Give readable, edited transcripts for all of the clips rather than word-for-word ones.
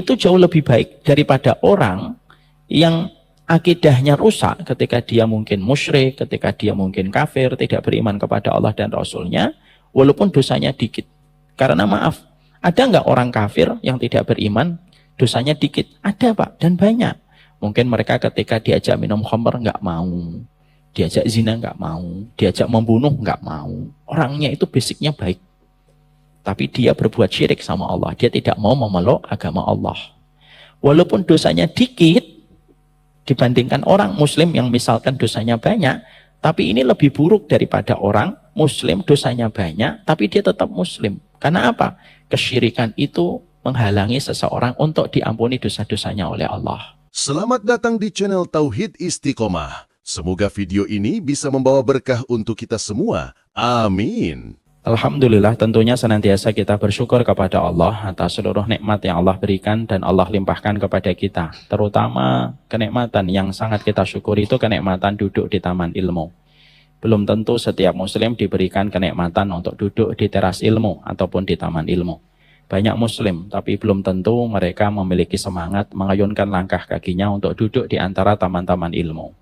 itu jauh lebih baik daripada orang yang akidahnya rusak ketika dia mungkin musyrik, ketika dia mungkin kafir, tidak beriman kepada Allah dan Rasulnya, walaupun dosanya dikit. Karena maaf, ada nggak orang kafir yang tidak beriman, dosanya dikit? Ada Pak, dan banyak. Mungkin mereka ketika diajak minum khamr nggak mau, diajak zina nggak mau, diajak membunuh nggak mau. Orangnya itu basicnya baik. Tapi dia berbuat syirik sama Allah. Dia tidak mau memeluk agama Allah. Walaupun dosanya dikit, dibandingkan orang muslim yang misalkan dosanya banyak, tapi ini lebih buruk daripada orang muslim dosanya banyak, tapi dia tetap muslim. Karena apa? Kesyirikan itu menghalangi seseorang untuk diampuni dosa-dosanya oleh Allah. Selamat datang di channel Tauhid Istiqomah. Semoga video ini bisa membawa berkah untuk kita semua. Amin. Alhamdulillah, tentunya senantiasa kita bersyukur kepada Allah atas seluruh nikmat yang Allah berikan dan Allah limpahkan kepada kita. Terutama kenikmatan yang sangat kita syukuri itu kenikmatan duduk di taman ilmu. Belum tentu setiap muslim diberikan kenikmatan untuk duduk di teras ilmu ataupun di taman ilmu. Banyak muslim, tapi belum tentu mereka memiliki semangat mengayunkan langkah kakinya untuk duduk di antara taman-taman ilmu.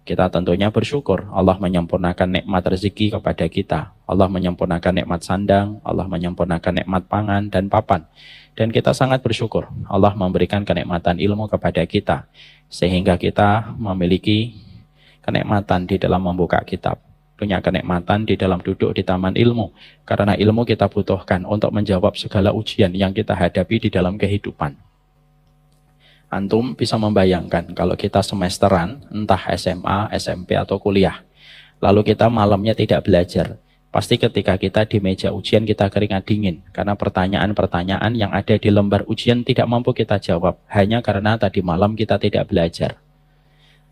Kita tentunya bersyukur Allah menyempurnakan nikmat rezeki kepada kita. Allah menyempurnakan nikmat sandang, Allah menyempurnakan nikmat pangan dan papan. Dan kita sangat bersyukur Allah memberikan kenikmatan ilmu kepada kita, sehingga kita memiliki kenikmatan di dalam membuka kitab, punya kenikmatan di dalam duduk di taman ilmu. Karena ilmu kita butuhkan untuk menjawab segala ujian yang kita hadapi di dalam kehidupan. Antum bisa membayangkan kalau kita semesteran, entah SMA, SMP, atau kuliah, lalu kita malamnya tidak belajar. Pasti ketika kita di meja ujian kita keringat dingin, karena pertanyaan-pertanyaan yang ada di lembar ujian tidak mampu kita jawab, hanya karena tadi malam kita tidak belajar.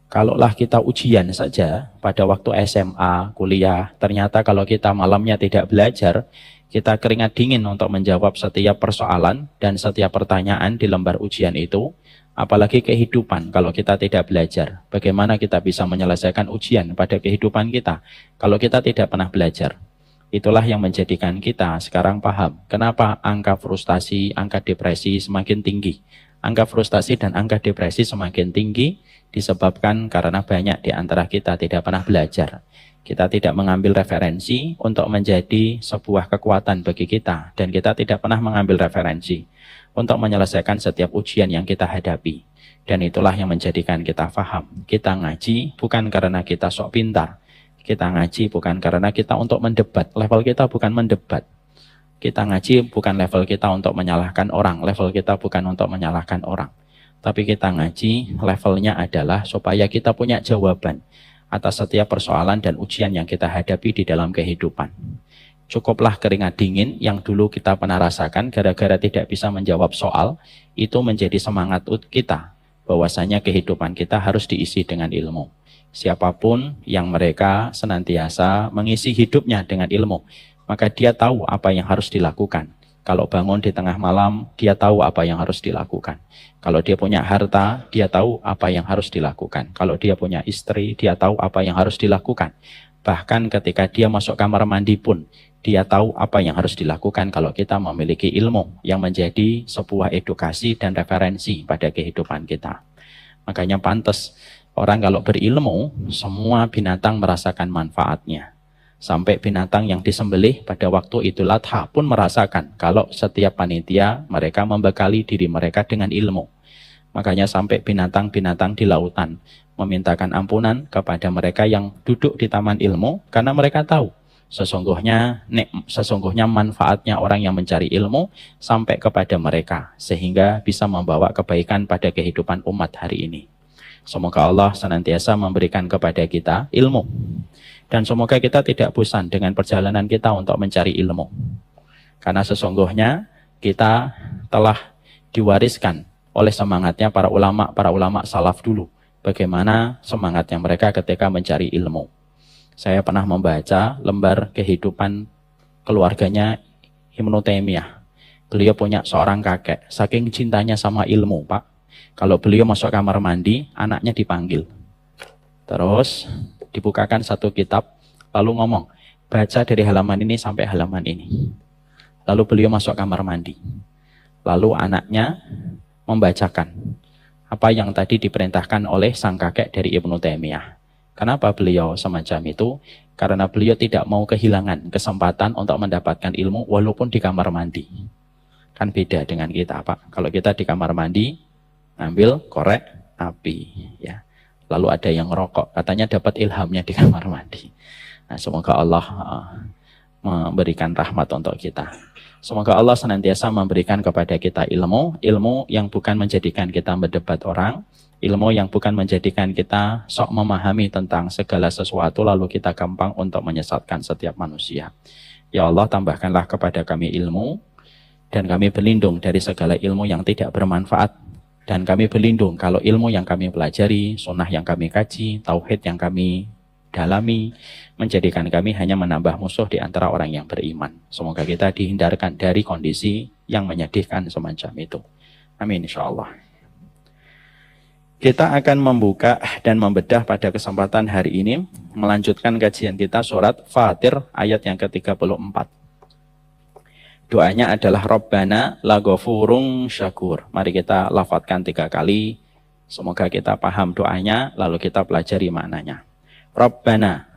Kalaulah kita ujian saja pada waktu SMA, kuliah, ternyata kalau kita malamnya tidak belajar, kita keringat dingin untuk menjawab setiap persoalan dan setiap pertanyaan di lembar ujian itu. Apalagi kehidupan, kalau kita tidak belajar, bagaimana kita bisa menyelesaikan ujian pada kehidupan kita kalau kita tidak pernah belajar? Itulah yang menjadikan kita sekarang paham kenapa angka frustasi, angka depresi semakin tinggi. Angka frustasi dan angka depresi semakin tinggi disebabkan karena banyak di antara kita tidak pernah belajar. Kita tidak mengambil referensi untuk menjadi sebuah kekuatan bagi kita, dan kita tidak pernah mengambil referensi untuk menyelesaikan setiap ujian yang kita hadapi. Dan itulah yang menjadikan kita faham. Kita ngaji bukan karena kita sok pintar. Kita ngaji bukan karena kita untuk mendebat. Level kita bukan mendebat. Kita ngaji bukan level kita untuk menyalahkan orang. Level kita bukan untuk menyalahkan orang. Tapi kita ngaji levelnya adalah supaya kita punya jawaban atas setiap persoalan dan ujian yang kita hadapi di dalam kehidupan. Cukuplah keringat dingin yang dulu kita pernah rasakan gara-gara tidak bisa menjawab soal, itu menjadi semangat kita bahwasanya kehidupan kita harus diisi dengan ilmu. Siapapun yang mereka senantiasa mengisi hidupnya dengan ilmu, maka dia tahu apa yang harus dilakukan. Kalau bangun di tengah malam, dia tahu apa yang harus dilakukan. Kalau dia punya harta, dia tahu apa yang harus dilakukan. Kalau dia punya istri, dia tahu apa yang harus dilakukan. Bahkan ketika dia masuk kamar mandi pun, dia tahu apa yang harus dilakukan kalau kita memiliki ilmu yang menjadi sebuah edukasi dan referensi pada kehidupan kita. Makanya pantas orang kalau berilmu, semua binatang merasakan manfaatnya. Sampai binatang yang disembelih pada waktu Idul Adha pun merasakan kalau setiap panitia mereka membekali diri mereka dengan ilmu. Makanya sampai binatang-binatang di lautan memintakan ampunan kepada mereka yang duduk di taman ilmu, karena mereka tahu sesungguhnya manfaatnya orang yang mencari ilmu sampai kepada mereka, sehingga bisa membawa kebaikan pada kehidupan umat hari ini. Semoga Allah senantiasa memberikan kepada kita ilmu, dan semoga kita tidak bosan dengan perjalanan kita untuk mencari ilmu, karena sesungguhnya kita telah diwariskan oleh semangatnya para ulama salaf dulu, bagaimana semangatnya mereka ketika mencari ilmu. Saya pernah membaca lembar kehidupan keluarganya Ibnu Taimiyah. Beliau punya seorang kakek, saking cintanya sama ilmu, Pak. Kalau beliau masuk kamar mandi, anaknya dipanggil. Terus dibukakan satu kitab, lalu ngomong, baca dari halaman ini sampai halaman ini. Lalu beliau masuk kamar mandi. Lalu anaknya membacakan apa yang tadi diperintahkan oleh sang kakek dari Ibnu Taimiyah. Kenapa beliau semacam itu? Karena beliau tidak mau kehilangan kesempatan untuk mendapatkan ilmu walaupun di kamar mandi. Kan beda dengan kita, Pak. Kalau kita di kamar mandi, ambil korek api, ya. Lalu ada yang ngerokok, katanya dapat ilhamnya di kamar mandi. Nah, semoga Allah memberikan rahmat untuk kita. Semoga Allah senantiasa memberikan kepada kita ilmu yang bukan menjadikan kita berdebat orang, ilmu yang bukan menjadikan kita sok memahami tentang segala sesuatu lalu kita gampang untuk menyesatkan setiap manusia. Ya Allah, tambahkanlah kepada kami ilmu, dan kami berlindung dari segala ilmu yang tidak bermanfaat. Dan kami berlindung kalau ilmu yang kami pelajari, sunnah yang kami kaji, tauhid yang kami dalami, menjadikan kami hanya menambah musuh di antara orang yang beriman. Semoga kita dihindarkan dari kondisi yang menyedihkan semacam itu. Amin insyaallah. Kita akan membuka dan membedah pada kesempatan hari ini, melanjutkan kajian kita surat Fatir ayat yang ke-34. Doanya adalah Rabbana laghafurun syakur. Mari kita lafadzkan 3 kali. Semoga kita paham doanya, lalu kita pelajari maknanya. Rabbana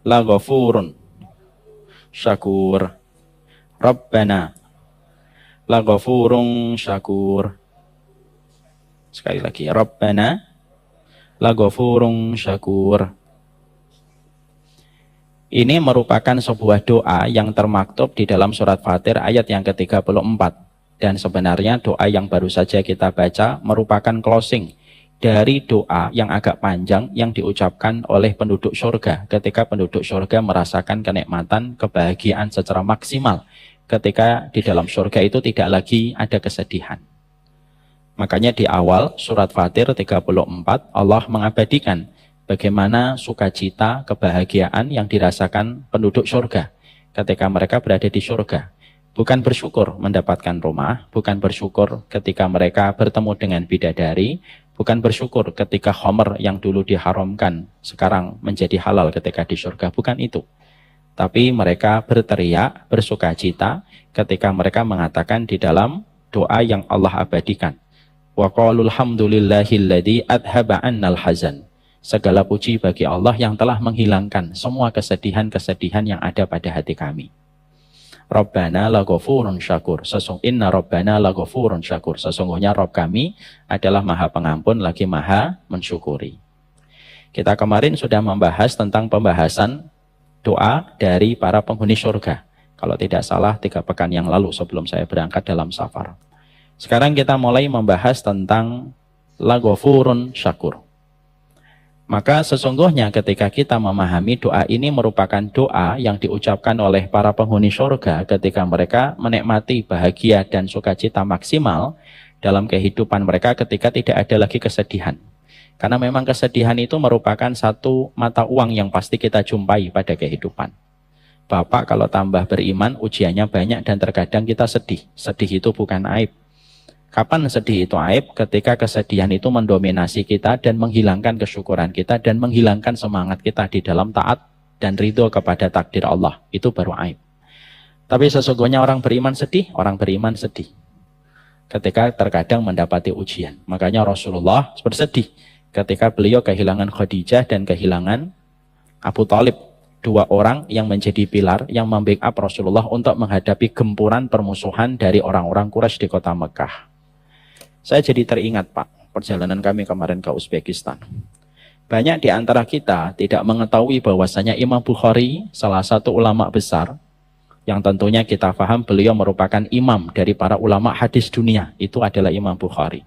laghafurun syakur. Rabbana laghafurun syakur. Sekali lagi. Rabbana laghafurun syakur. Ini merupakan sebuah doa yang termaktub di dalam surat Fatir ayat yang ke-34. Dan sebenarnya doa yang baru saja kita baca merupakan closing dari doa yang agak panjang yang diucapkan oleh penduduk surga ketika penduduk surga merasakan kenikmatan, kebahagiaan secara maksimal ketika di dalam surga itu tidak lagi ada kesedihan. Makanya di awal surat Fatir 34 Allah mengabadikan bagaimana sukacita, kebahagiaan yang dirasakan penduduk surga ketika mereka berada di surga. Bukan bersyukur mendapatkan rumah, bukan bersyukur ketika mereka bertemu dengan bidadari, bukan bersyukur ketika khamr yang dulu diharamkan sekarang menjadi halal ketika di surga, bukan itu. Tapi mereka berteriak, bersukacita ketika mereka mengatakan di dalam doa yang Allah abadikan. Wa qalul hamdulillahilladzi adhaba 'annal hazan. Segala puji bagi Allah yang telah menghilangkan semua kesedihan-kesedihan yang ada pada hati kami. Rabbana laghafurun syakur. Inna Rabbana laghafurun syakur. Sesungguhnya Rabb kami adalah Maha Pengampun lagi Maha Mensyukuri. Kita kemarin sudah membahas tentang pembahasan doa dari para penghuni surga. Kalau tidak salah 3 pekan yang lalu sebelum saya berangkat dalam safar. Sekarang kita mulai membahas tentang laghafurun syakur. Maka sesungguhnya ketika kita memahami doa ini merupakan doa yang diucapkan oleh para penghuni surga ketika mereka menikmati bahagia dan sukacita maksimal dalam kehidupan mereka ketika tidak ada lagi kesedihan. Karena memang kesedihan itu merupakan satu mata uang yang pasti kita jumpai pada kehidupan. Bapak kalau tambah beriman ujiannya banyak dan terkadang kita sedih. Sedih itu bukan aib. Kapan sedih itu aib? Ketika kesedihan itu mendominasi kita dan menghilangkan kesyukuran kita dan menghilangkan semangat kita di dalam taat dan ridho kepada takdir Allah. Itu baru aib. Tapi sesungguhnya orang beriman sedih ketika terkadang mendapati ujian. Makanya Rasulullah bersedih ketika beliau kehilangan Khadijah dan kehilangan Abu Thalib. 2 orang yang menjadi pilar yang membackup Rasulullah untuk menghadapi gempuran permusuhan dari orang-orang Quraisy di kota Mekah. Saya jadi teringat Pak, perjalanan kami kemarin ke Uzbekistan. Banyak di antara kita tidak mengetahui bahwasanya Imam Bukhari, salah satu ulama besar, yang tentunya kita paham beliau merupakan imam dari para ulama hadis dunia, itu adalah Imam Bukhari.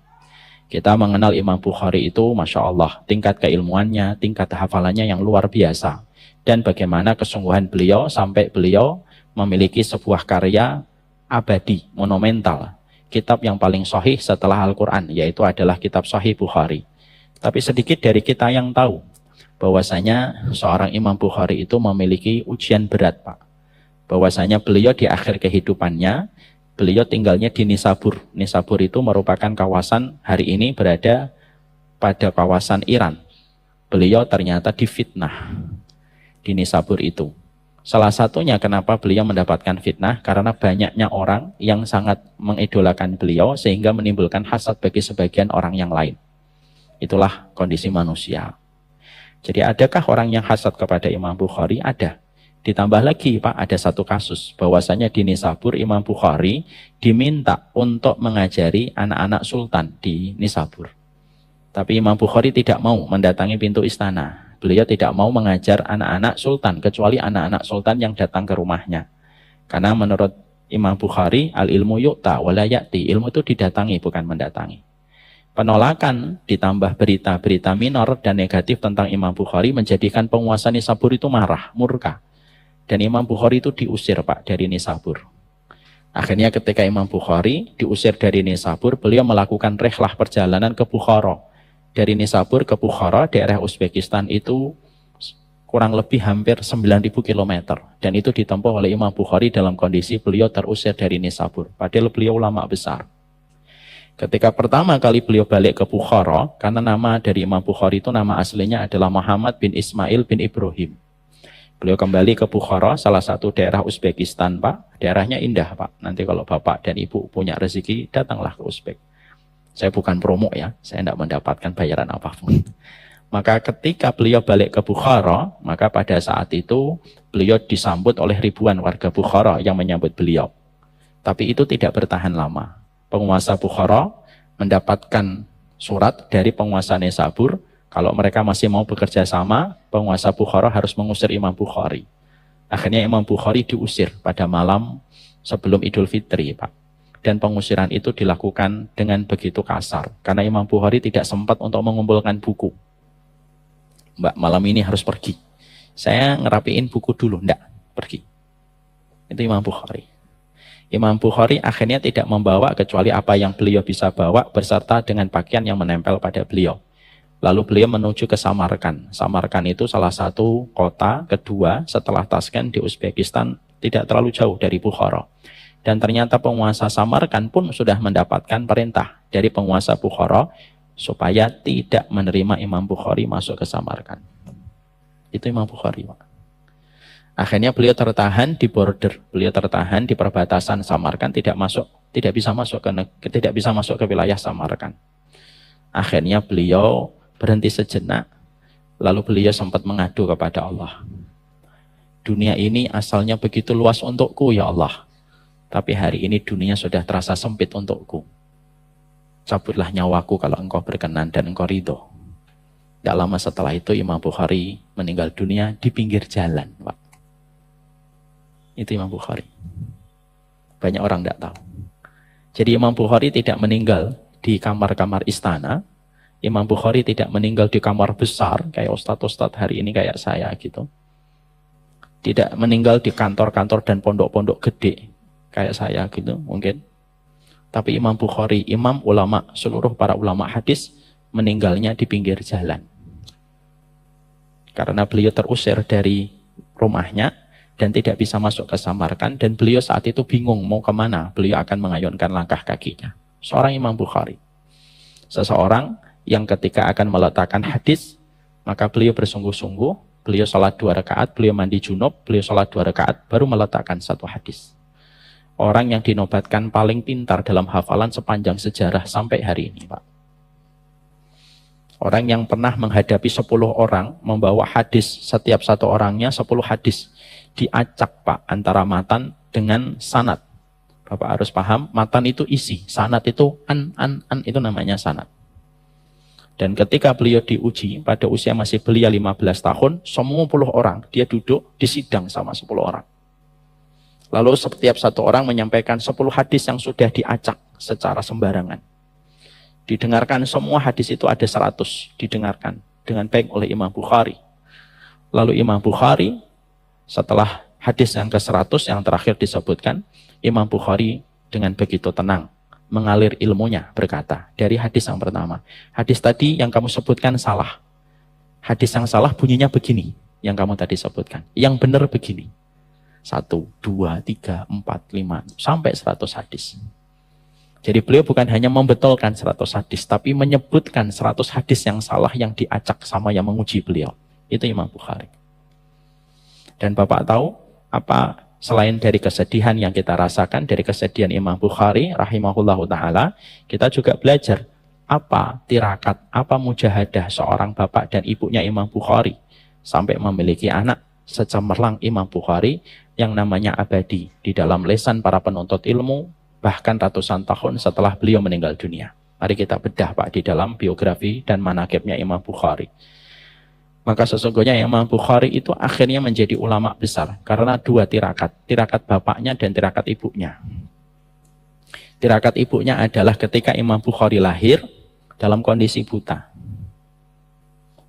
Kita mengenal Imam Bukhari itu, Masya Allah, tingkat keilmuannya, tingkat hafalannya yang luar biasa. Dan bagaimana kesungguhan beliau sampai beliau memiliki sebuah karya abadi, monumental. Kitab yang paling sahih setelah Al-Quran, yaitu adalah kitab Sahih Bukhari. Tapi sedikit dari kita yang tahu bahwasanya seorang Imam Bukhari itu memiliki ujian berat Pak. Bahwasanya beliau di akhir kehidupannya, beliau tinggalnya di Nisabur. Nisabur itu merupakan kawasan hari ini berada pada kawasan Iran. Beliau ternyata difitnah di Nisabur itu. Salah satunya kenapa beliau mendapatkan fitnah, karena banyaknya orang yang sangat mengidolakan beliau sehingga menimbulkan hasad bagi sebagian orang yang lain. Itulah kondisi manusia. Jadi adakah orang yang hasad kepada Imam Bukhari? Ada. Ditambah lagi Pak, ada satu kasus bahwasanya di Nisabur Imam Bukhari diminta untuk mengajari anak-anak sultan di Nisabur. Tapi Imam Bukhari tidak mau mendatangi pintu istana. Beliau tidak mau mengajar anak-anak sultan, kecuali anak-anak sultan yang datang ke rumahnya. Karena menurut Imam Bukhari, al-ilmu yu'ta wala ya'ti. Ilmu itu didatangi, bukan mendatangi. Penolakan ditambah berita-berita minor dan negatif tentang Imam Bukhari menjadikan penguasa Nisabur itu marah, murka. Dan Imam Bukhari itu diusir Pak dari Nisabur. Akhirnya ketika Imam Bukhari diusir dari Nisabur, beliau melakukan rihlah perjalanan ke Bukhara. Dari Nisabur ke Bukhara, daerah Uzbekistan itu kurang lebih hampir 9.000 km. Dan itu ditempuh oleh Imam Bukhari dalam kondisi beliau terusir dari Nisabur. Padahal beliau ulama besar. Ketika pertama kali beliau balik ke Bukhara, karena nama dari Imam Bukhari itu nama aslinya adalah Muhammad bin Ismail bin Ibrahim. Beliau kembali ke Bukhara, salah satu daerah Uzbekistan Pak. Daerahnya indah Pak. Nanti kalau Bapak dan Ibu punya rezeki, datanglah ke Uzbek. Saya bukan promo ya, saya tidak mendapatkan bayaran apapun. Maka ketika beliau balik ke Bukhara, maka pada saat itu beliau disambut oleh ribuan warga Bukhara yang menyambut beliau. Tapi itu tidak bertahan lama. Penguasa Bukhara mendapatkan surat dari penguasa Nisabur, kalau mereka masih mau bekerja sama, penguasa Bukhara harus mengusir Imam Bukhari. Akhirnya Imam Bukhari diusir pada malam sebelum Idul Fitri, Pak. Dan pengusiran itu dilakukan dengan begitu kasar. Karena Imam Bukhari tidak sempat untuk mengumpulkan buku. Mbak, malam ini harus pergi. Saya ngerapiin buku dulu, enggak, pergi. Itu Imam Bukhari. Imam Bukhari akhirnya tidak membawa kecuali apa yang beliau bisa bawa beserta dengan pakaian yang menempel pada beliau. Lalu beliau menuju ke Samarkand. Samarkand itu salah satu kota kedua setelah Tashkent di Uzbekistan, tidak terlalu jauh dari Bukhara. Dan ternyata penguasa Samarkand pun sudah mendapatkan perintah dari penguasa Bukhara supaya tidak menerima Imam Bukhari masuk ke Samarkand. Itu Imam Bukhari, Pak. Akhirnya beliau tertahan di border, beliau tertahan di perbatasan Samarkand, tidak bisa masuk ke wilayah Samarkand. Akhirnya beliau berhenti sejenak, lalu beliau sempat mengadu kepada Allah. Dunia ini asalnya begitu luas untukku ya Allah. Tapi hari ini dunia sudah terasa sempit untukku. Cabutlah nyawaku kalau engkau berkenan dan engkau ridho. Tidak lama setelah itu Imam Bukhari meninggal dunia di pinggir jalan, Pak. Itu Imam Bukhari. Banyak orang tidak tahu. Jadi Imam Bukhari tidak meninggal di kamar-kamar istana. Imam Bukhari tidak meninggal di kamar besar, kayak ustadz-ustadz hari ini kayak saya gitu. Tidak meninggal di kantor-kantor dan pondok-pondok gede, kayak saya gitu mungkin. Tapi Imam Bukhari, imam ulama, seluruh para ulama hadis meninggalnya di pinggir jalan. Karena beliau terusir dari rumahnya dan tidak bisa masuk ke Samarkand, dan beliau saat itu bingung mau kemana. Beliau akan mengayunkan langkah kakinya. Seorang Imam Bukhari. Seseorang yang ketika akan meletakkan hadis, maka beliau bersungguh-sungguh, beliau sholat 2 rakaat, beliau mandi junub, beliau sholat 2 rakaat, baru meletakkan 1 hadis. Orang yang dinobatkan paling pintar dalam hafalan sepanjang sejarah sampai hari ini, Pak. Orang yang pernah menghadapi 10 orang, membawa hadis, setiap satu orangnya 10 hadis. Diacak, Pak, antara matan dengan sanad. Bapak harus paham, matan itu isi, sanad itu an, itu namanya sanad. Dan ketika beliau diuji, pada usia masih belia 15 tahun, semua 10 orang, dia duduk di sidang sama 10 orang. Lalu setiap satu orang menyampaikan 10 hadis yang sudah diacak secara sembarangan. Didengarkan semua hadis itu ada 100, didengarkan dengan baik oleh Imam Bukhari. Lalu Imam Bukhari, setelah hadis yang ke-100 yang terakhir disebutkan, Imam Bukhari dengan begitu tenang mengalir ilmunya berkata, dari hadis yang pertama, hadis tadi yang kamu sebutkan salah. Hadis yang salah bunyinya begini, yang kamu tadi sebutkan. Yang benar begini. 1, 2, 3, 4, 5, sampai 100 hadis. Jadi beliau bukan hanya membetulkan 100 hadis, tapi menyebutkan 100 hadis yang salah yang diacak sama yang menguji beliau. Itu Imam Bukhari. Dan Bapak tahu, Apa selain dari kesedihan yang kita rasakan, dari kesedihan Imam Bukhari rahimahullahu ta'ala, kita juga belajar apa tirakat, apa mujahadah seorang bapak dan ibunya Imam Bukhari sampai memiliki anak secemerlang Imam Bukhari yang namanya abadi di dalam lesan para penuntut ilmu bahkan ratusan tahun setelah beliau meninggal dunia. Mari kita bedah Pak di dalam biografi dan manaqibnya Imam Bukhari. Maka sesungguhnya Imam Bukhari itu akhirnya menjadi ulama besar karena dua tirakat, tirakat bapaknya dan tirakat ibunya. Tirakat ibunya adalah ketika Imam Bukhari lahir dalam kondisi buta.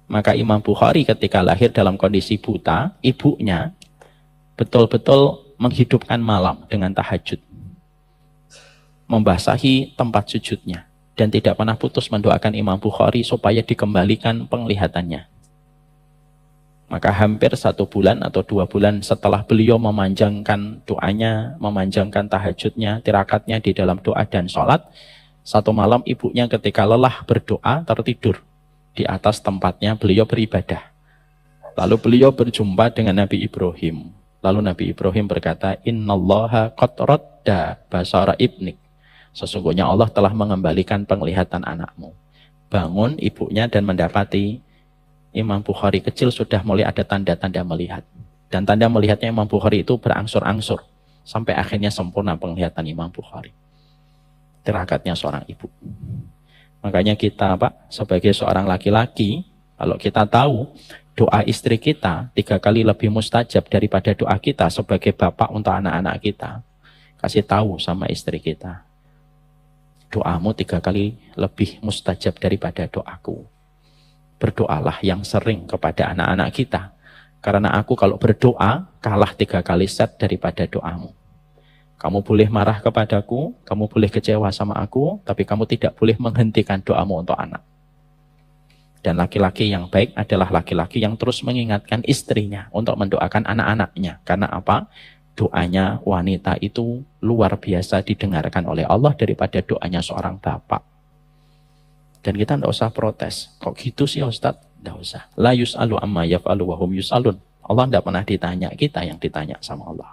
Maka Imam Bukhari ketika lahir dalam kondisi buta, ibunya betul-betul menghidupkan malam dengan tahajud, membasahi tempat sujudnya, dan tidak pernah putus mendoakan Imam Bukhari supaya dikembalikan penglihatannya. Maka hampir 1 bulan atau 2 bulan setelah beliau memanjangkan doanya, memanjangkan tahajudnya, tirakatnya di dalam doa dan sholat, satu malam ibunya ketika lelah berdoa tertidur di atas tempatnya beliau beribadah. Lalu beliau berjumpa dengan Nabi Ibrahim. Lalu Nabi Ibrahim berkata, Innallaha qad radda basara ibnik. Sesungguhnya Allah telah mengembalikan penglihatan anakmu. Bangun ibunya dan mendapati Imam Bukhari kecil sudah mulai ada tanda-tanda melihat. Dan tanda melihatnya Imam Bukhari itu berangsur-angsur. Sampai akhirnya sempurna penglihatan Imam Bukhari. Tirakatnya seorang ibu. Makanya kita Pak, sebagai seorang laki-laki, kalau kita tahu doa istri kita 3 kali lebih mustajab daripada doa kita sebagai bapak untuk anak-anak kita, kasih tahu sama istri kita, doamu 3 kali lebih mustajab daripada doaku. Berdoalah yang sering kepada anak-anak kita. Karena aku kalau berdoa, kalah 3 kali set daripada doamu. Kamu boleh marah kepadaku, kamu boleh kecewa sama aku, tapi kamu tidak boleh menghentikan doamu untuk anak. Dan laki-laki yang baik adalah laki-laki yang terus mengingatkan istrinya untuk mendoakan anak-anaknya. Karena apa? Doanya wanita itu luar biasa didengarkan oleh Allah daripada doanya seorang bapak. Dan kita tidak usah protes. Kok gitu sih Ustadz? Tidak usah. La yus'alu amma yaf'alu wa hum yus'alun. Allah tidak pernah ditanya, kita yang ditanya sama Allah.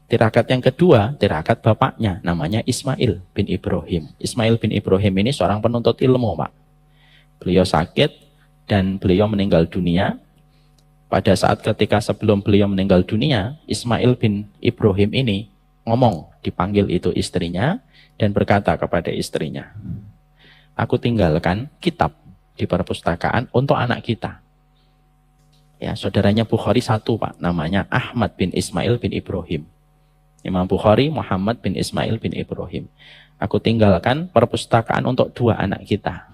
Tirakat yang kedua, tirakat bapaknya, namanya Ismail bin Ibrahim. Ismail bin Ibrahim ini seorang penuntut ilmu, Pak. Beliau sakit dan beliau meninggal dunia. Pada saat ketika sebelum beliau meninggal dunia, Ismail bin Ibrahim ini ngomong, dipanggil itu istrinya, dan berkata kepada istrinya, aku tinggalkan kitab di perpustakaan untuk anak kita. Ya, saudaranya Bukhari satu Pak, namanya Ahmad bin Ismail bin Ibrahim. Imam Bukhari, Muhammad bin Ismail bin Ibrahim. Aku tinggalkan perpustakaan untuk 2 anak kita.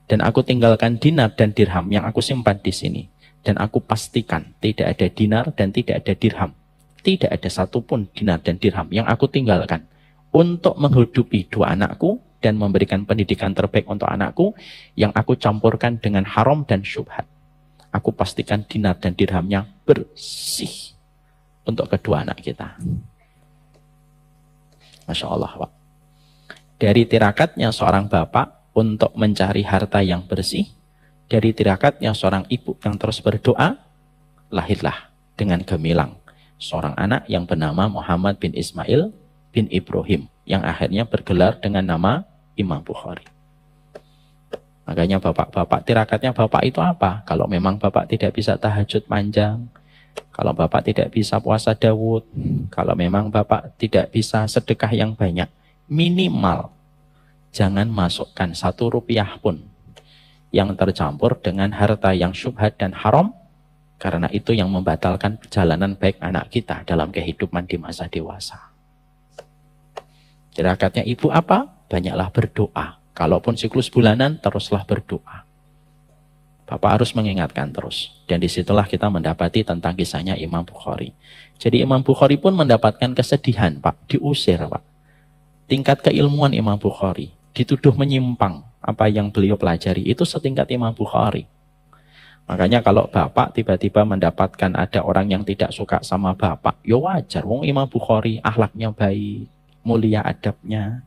Dan aku tinggalkan dinar dan dirham yang aku simpan di sini. Dan aku pastikan tidak ada dinar dan tidak ada dirham. Tidak ada satupun dinar dan dirham yang aku tinggalkan untuk menghidupi 2 anakku dan memberikan pendidikan terbaik untuk anakku yang aku campurkan dengan haram dan syubhat. Aku pastikan dinar dan dirhamnya bersih untuk kedua anak kita. Masya Allah Pak. Dari tirakatnya seorang bapak untuk mencari harta yang bersih, dari tirakatnya seorang ibu yang terus berdoa, lahirlah dengan gemilang seorang anak yang bernama Muhammad bin Ismail bin Ibrahim, yang akhirnya bergelar dengan nama Imam Bukhari. Makanya bapak-bapak, tirakatnya bapak itu apa? Kalau memang bapak tidak bisa tahajud panjang, kalau bapak tidak bisa puasa Daud, kalau memang bapak tidak bisa sedekah yang banyak, minimal jangan masukkan 1 rupiah pun yang tercampur dengan harta yang syubhat dan haram, karena itu yang membatalkan perjalanan baik anak kita dalam kehidupan di masa dewasa. Tirakatnya ibu apa? Banyaklah berdoa. Kalaupun siklus bulanan, teruslah berdoa. Bapak harus mengingatkan terus. Dan disitulah kita mendapati tentang kisahnya Imam Bukhari. Jadi Imam Bukhari pun mendapatkan kesedihan, Pak. Diusir, Pak. Tingkat keilmuan Imam Bukhari dituduh menyimpang. Apa yang beliau pelajari itu setingkat Imam Bukhari. Makanya kalau bapak tiba-tiba mendapatkan ada orang yang tidak suka sama bapak, ya wajar. Wong Imam Bukhari akhlaknya baik, mulia adabnya,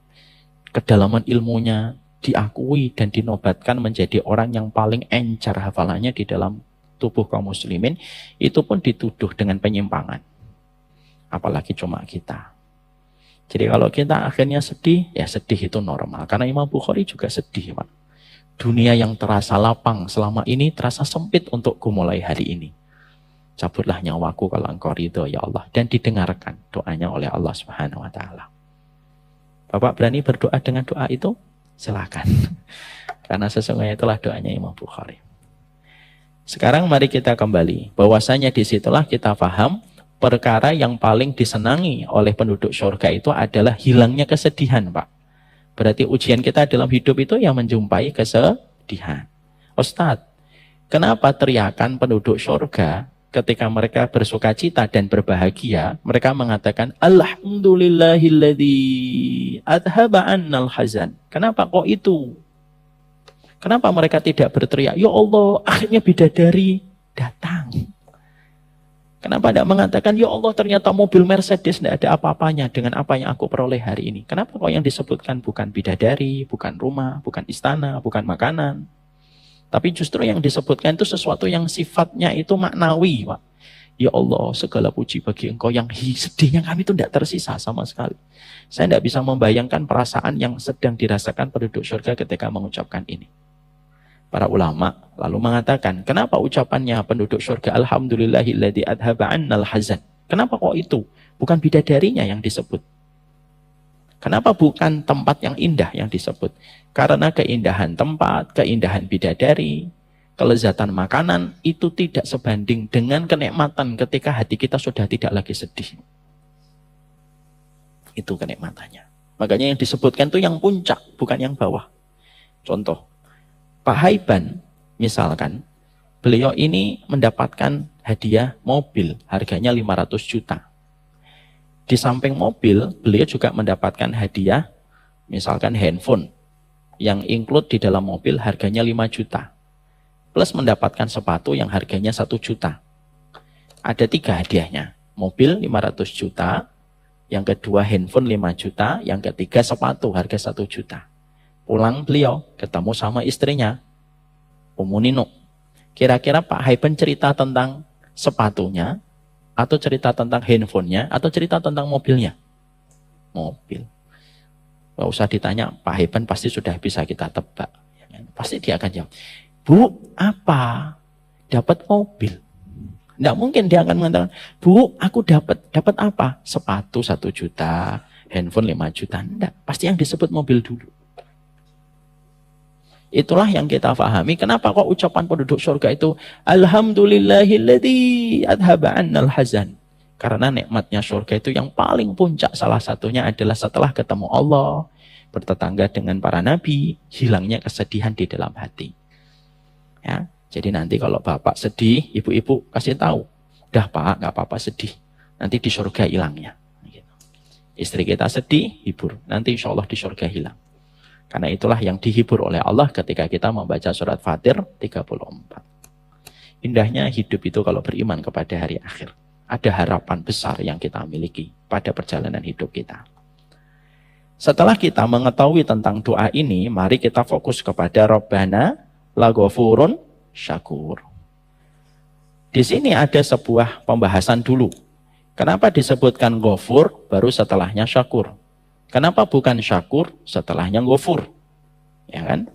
kedalaman ilmunya diakui dan dinobatkan menjadi orang yang paling encer hafalannya di dalam tubuh kaum muslimin, itu pun dituduh dengan penyimpangan. Apalagi cuma kita. Jadi kalau kita akhirnya sedih, ya sedih itu normal. Karena Imam Bukhari juga sedih, Pak. Dunia yang terasa lapang selama ini terasa sempit untukku mulai hari ini. Cabutlah nyawaku kalau engkau ridho ya Allah. Dan didengarkan doanya oleh Allah Subhanahu wa ta'ala. Bapak berani berdoa dengan doa itu? Silakan. Karena sesungguhnya itulah doanya Imam Bukhari. Sekarang mari kita kembali. Bahwasanya disitulah kita paham perkara yang paling disenangi oleh penduduk surga itu adalah hilangnya kesedihan, Pak. Berarti ujian kita dalam hidup itu yang menjumpai kesedihan. Ustadz, kenapa teriakan penduduk surga ketika mereka bersuka cita dan berbahagia, mereka mengatakan, Alhamdulillahilladzi adhaba annal hazan. Kenapa kok itu? Kenapa mereka tidak berteriak, ya Allah, akhirnya bidadari datang. Kenapa tidak mengatakan, ya Allah ternyata mobil Mercedes tidak ada apa-apanya dengan apa yang aku peroleh hari ini. Kenapa kok yang disebutkan bukan bidadari, bukan rumah, bukan istana, bukan makanan. Tapi justru yang disebutkan itu sesuatu yang sifatnya itu maknawi, Pak. Ya Allah, segala puji bagi engkau yang sedihnya kami itu tidak tersisa sama sekali. Saya tidak bisa membayangkan perasaan yang sedang dirasakan penduduk surga ketika mengucapkan ini. Para ulama lalu mengatakan, kenapa ucapannya penduduk surga Alhamdulillahilladzi adhaba annal hazan? Kenapa kok itu? Bukan bidadarinya yang disebut. Kenapa bukan tempat yang indah yang disebut? Karena keindahan tempat, keindahan bidadari, kelezatan makanan itu tidak sebanding dengan kenikmatan ketika hati kita sudah tidak lagi sedih. Itu kenikmatannya. Makanya yang disebutkan itu yang puncak, bukan yang bawah. Contoh, Pak Haiban, misalkan, beliau ini mendapatkan hadiah mobil, harganya 500 juta. Di samping mobil, beliau juga mendapatkan hadiah, misalkan handphone, yang include di dalam mobil harganya 5 juta. Plus mendapatkan sepatu yang harganya 1 juta. Ada 3 hadiahnya. Mobil 500 juta, yang kedua handphone 5 juta, yang ketiga sepatu harga 1 juta. Pulang beliau ketemu sama istrinya, Ummu Nino. Kira-kira Pak Haiban cerita tentang sepatunya, atau cerita tentang handphonenya, atau cerita tentang mobilnya? Mobil. Gak usah ditanya, Pak Haiban pasti sudah bisa kita tebak. Pasti dia akan jawab, Bu, apa? Dapat mobil. Tidak mungkin dia akan mengatakan, Bu, aku dapat apa? Sepatu 1 juta, handphone 5 juta. Tidak, pasti yang disebut mobil dulu. Itulah yang kita pahami. Kenapa kok ucapan penduduk surga itu Alhamdulillahilladzi adhaba annal hazan. Karena nikmatnya surga itu yang paling puncak salah satunya adalah setelah ketemu Allah, bertetangga dengan para nabi, hilangnya kesedihan di dalam hati. Ya, jadi nanti kalau bapak sedih, ibu-ibu kasih tahu, udah Pak, nggak apa-apa sedih. Nanti di surga hilangnya. Istri kita sedih, hibur. Nanti insya Allah di surga hilang. Karena itulah yang dihibur oleh Allah ketika kita membaca surat Fatir 34. Indahnya hidup itu kalau beriman kepada hari akhir. Ada harapan besar yang kita miliki pada perjalanan hidup kita. Setelah kita mengetahui tentang doa ini, mari kita fokus kepada Rabbana laghafurun syakur. Di sini ada sebuah pembahasan dulu. Kenapa disebutkan ghafur baru setelahnya syakur? Kenapa bukan syakur setelahnya ghafur? Ya kan?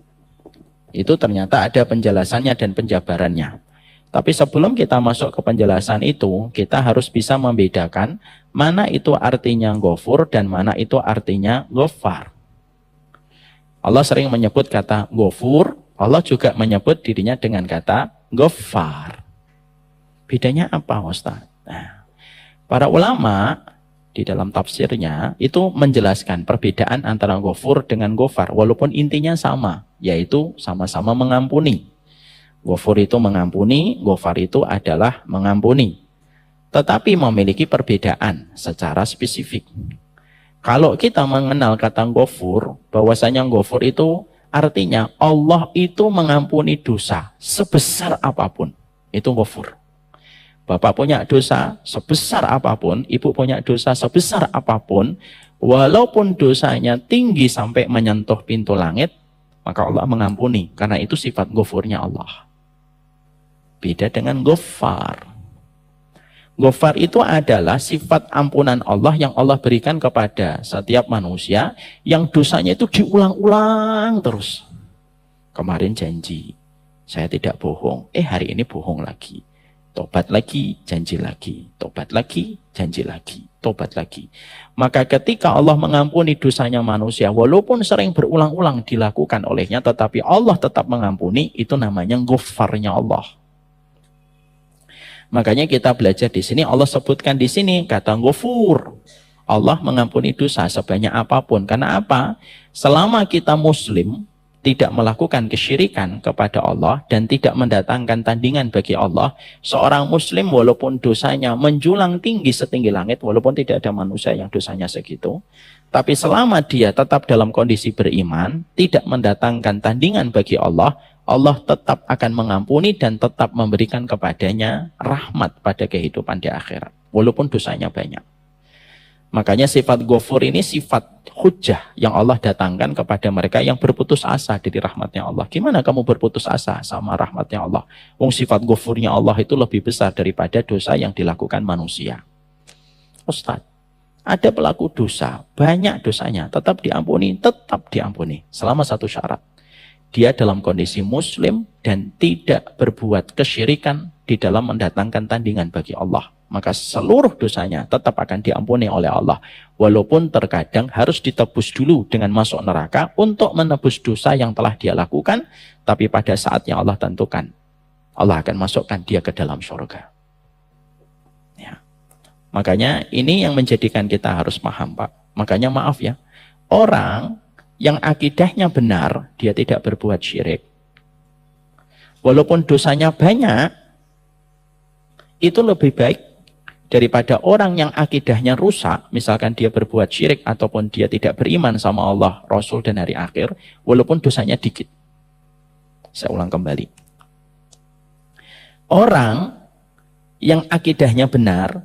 Itu ternyata ada penjelasannya dan penjabarannya. Tapi sebelum kita masuk ke penjelasan itu, kita harus bisa membedakan mana itu artinya ghafur dan mana itu artinya ghaffar. Allah sering menyebut kata ghafur, Allah juga menyebut dirinya dengan kata ghaffar. Bedanya apa, Ustaz? Nah, para ulama di dalam tafsirnya itu menjelaskan perbedaan antara ghafur dengan ghaffar, walaupun intinya sama, yaitu sama-sama mengampuni. Ghafur itu mengampuni, ghaffar itu adalah mengampuni. Tetapi memiliki perbedaan secara spesifik. Kalau kita mengenal kata ghafur, bahwasanya ghafur itu artinya Allah itu mengampuni dosa sebesar apapun. Itu ghafur. Bapak punya dosa sebesar apapun, ibu punya dosa sebesar apapun, walaupun dosanya tinggi sampai menyentuh pintu langit, maka Allah mengampuni. Karena itu sifat ghafurnya Allah. Beda dengan Ghaffar. Ghaffar itu adalah sifat ampunan Allah yang Allah berikan kepada setiap manusia yang dosanya itu diulang-ulang terus. Kemarin janji, saya tidak bohong. Hari ini bohong lagi. Tobat lagi, janji lagi. Tobat lagi, janji lagi. Tobat lagi. Maka ketika Allah mengampuni dosanya manusia, walaupun sering berulang-ulang dilakukan olehnya, tetapi Allah tetap mengampuni, itu namanya Ghaffarnya Allah. Makanya kita belajar di sini, Allah sebutkan di sini kata Ghafur. Allah mengampuni dosa sebanyak apapun. Karena apa? Selama kita muslim, tidak melakukan kesyirikan kepada Allah dan tidak mendatangkan tandingan bagi Allah, seorang muslim walaupun dosanya menjulang tinggi setinggi langit, walaupun tidak ada manusia yang dosanya segitu, tapi selama dia tetap dalam kondisi beriman, tidak mendatangkan tandingan bagi Allah, Allah tetap akan mengampuni dan tetap memberikan kepadanya rahmat pada kehidupan di akhirat, walaupun dosanya banyak. Makanya sifat Ghafur ini sifat hujjah yang Allah datangkan kepada mereka yang berputus asa dari rahmatnya Allah. Gimana kamu berputus asa sama rahmatnya Allah? Wong sifat Ghafurnya Allah itu lebih besar daripada dosa yang dilakukan manusia. Ustaz, ada pelaku dosa, banyak dosanya, tetap diampuni, selama satu syarat. Dia dalam kondisi muslim dan tidak berbuat kesyirikan di dalam mendatangkan tandingan bagi Allah. Maka seluruh dosanya tetap akan diampuni oleh Allah. Walaupun terkadang harus ditebus dulu dengan masuk neraka untuk menebus dosa yang telah dia lakukan. Tapi pada saat yang Allah tentukan, Allah akan masukkan dia ke dalam surga. Ya. Makanya ini yang menjadikan kita harus paham, Pak. Makanya maaf ya, orang yang akidahnya benar, dia tidak berbuat syirik. Walaupun dosanya banyak, itu lebih baik daripada orang yang akidahnya rusak, misalkan dia berbuat syirik ataupun dia tidak beriman sama Allah, Rasul dan hari akhir, walaupun dosanya dikit. Saya ulang kembali. Orang yang akidahnya benar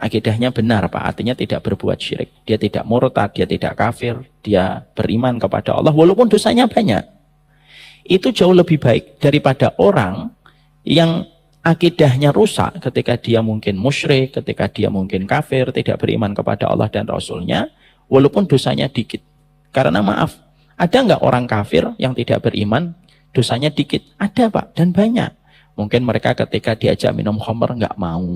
Pak, artinya tidak berbuat syirik. Dia tidak murtad, dia tidak kafir, dia beriman kepada Allah walaupun dosanya banyak. Itu jauh lebih baik daripada orang yang akidahnya rusak ketika dia mungkin musyrik, ketika dia mungkin kafir, tidak beriman kepada Allah dan Rasulnya, walaupun dosanya dikit. Karena maaf, ada nggak orang kafir yang tidak beriman, dosanya dikit? Ada Pak, dan banyak. Mungkin mereka ketika diajak minum khamr nggak mau,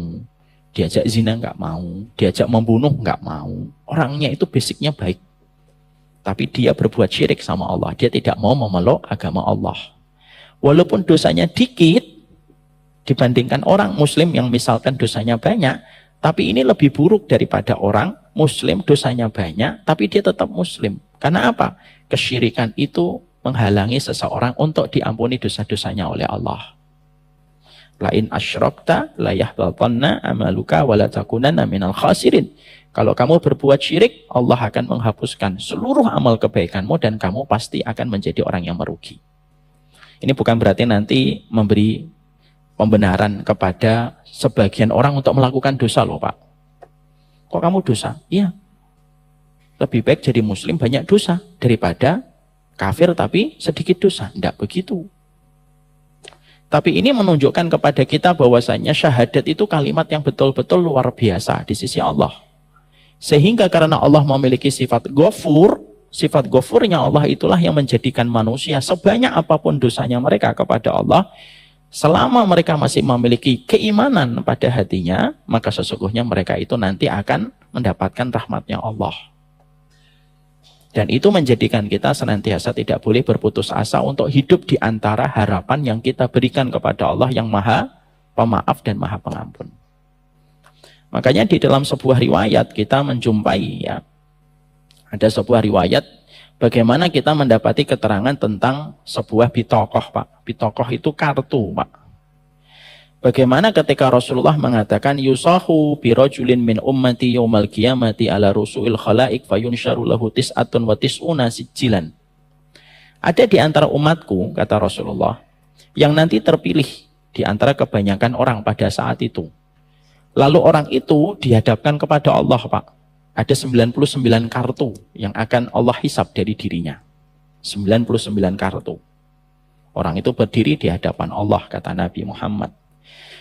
diajak zina nggak mau, diajak membunuh nggak mau. Orangnya itu basicnya baik. Tapi dia berbuat syirik sama Allah. Dia tidak mau memeluk agama Allah. Walaupun dosanya dikit, dibandingkan orang muslim yang misalkan dosanya banyak, tapi ini lebih buruk daripada orang muslim dosanya banyak, tapi dia tetap muslim. Karena apa? Kesyirikan itu menghalangi seseorang untuk diampuni dosa-dosanya oleh Allah. Lain asyrakta la yahbatanna amaluka wa la takunanna minal khasirin. Kalau kamu berbuat syirik, Allah akan menghapuskan seluruh amal kebaikanmu dan kamu pasti akan menjadi orang yang merugi. Ini bukan berarti nanti memberi pembenaran kepada sebagian orang untuk melakukan dosa loh Pak. Kok kamu dosa? Iya. Lebih baik jadi muslim banyak dosa daripada kafir tapi sedikit dosa. Tidak begitu. Tapi ini menunjukkan kepada kita bahwasanya syahadat itu kalimat yang betul-betul luar biasa di sisi Allah. Sehingga karena Allah memiliki sifat Ghafur, sifat Ghafurnya Allah itulah yang menjadikan manusia sebanyak apapun dosanya mereka kepada Allah, selama mereka masih memiliki keimanan pada hatinya, maka sesungguhnya mereka itu nanti akan mendapatkan rahmatnya Allah. Dan itu menjadikan kita senantiasa tidak boleh berputus asa untuk hidup di antara harapan yang kita berikan kepada Allah yang Maha Pemaaf dan Maha Pengampun. Makanya di dalam sebuah riwayat kita menjumpai ya, ada sebuah riwayat bagaimana kita mendapati keterangan tentang sebuah bitokoh Pak. Bitokoh itu kartu Pak. Bagaimana ketika Rasulullah mengatakan yusahu birajulin min ummati yaumal qiyamati ala rusuil khalaik fayunsyaru lahu tis'atun wa tis'una sijjilan. Ada di antara umatku, kata Rasulullah, yang nanti terpilih di antara kebanyakan orang pada saat itu. Lalu orang itu dihadapkan kepada Allah, Pak. Ada 99 kartu yang akan Allah hisab dari dirinya. 99 kartu. Orang itu berdiri di hadapan Allah, kata Nabi Muhammad.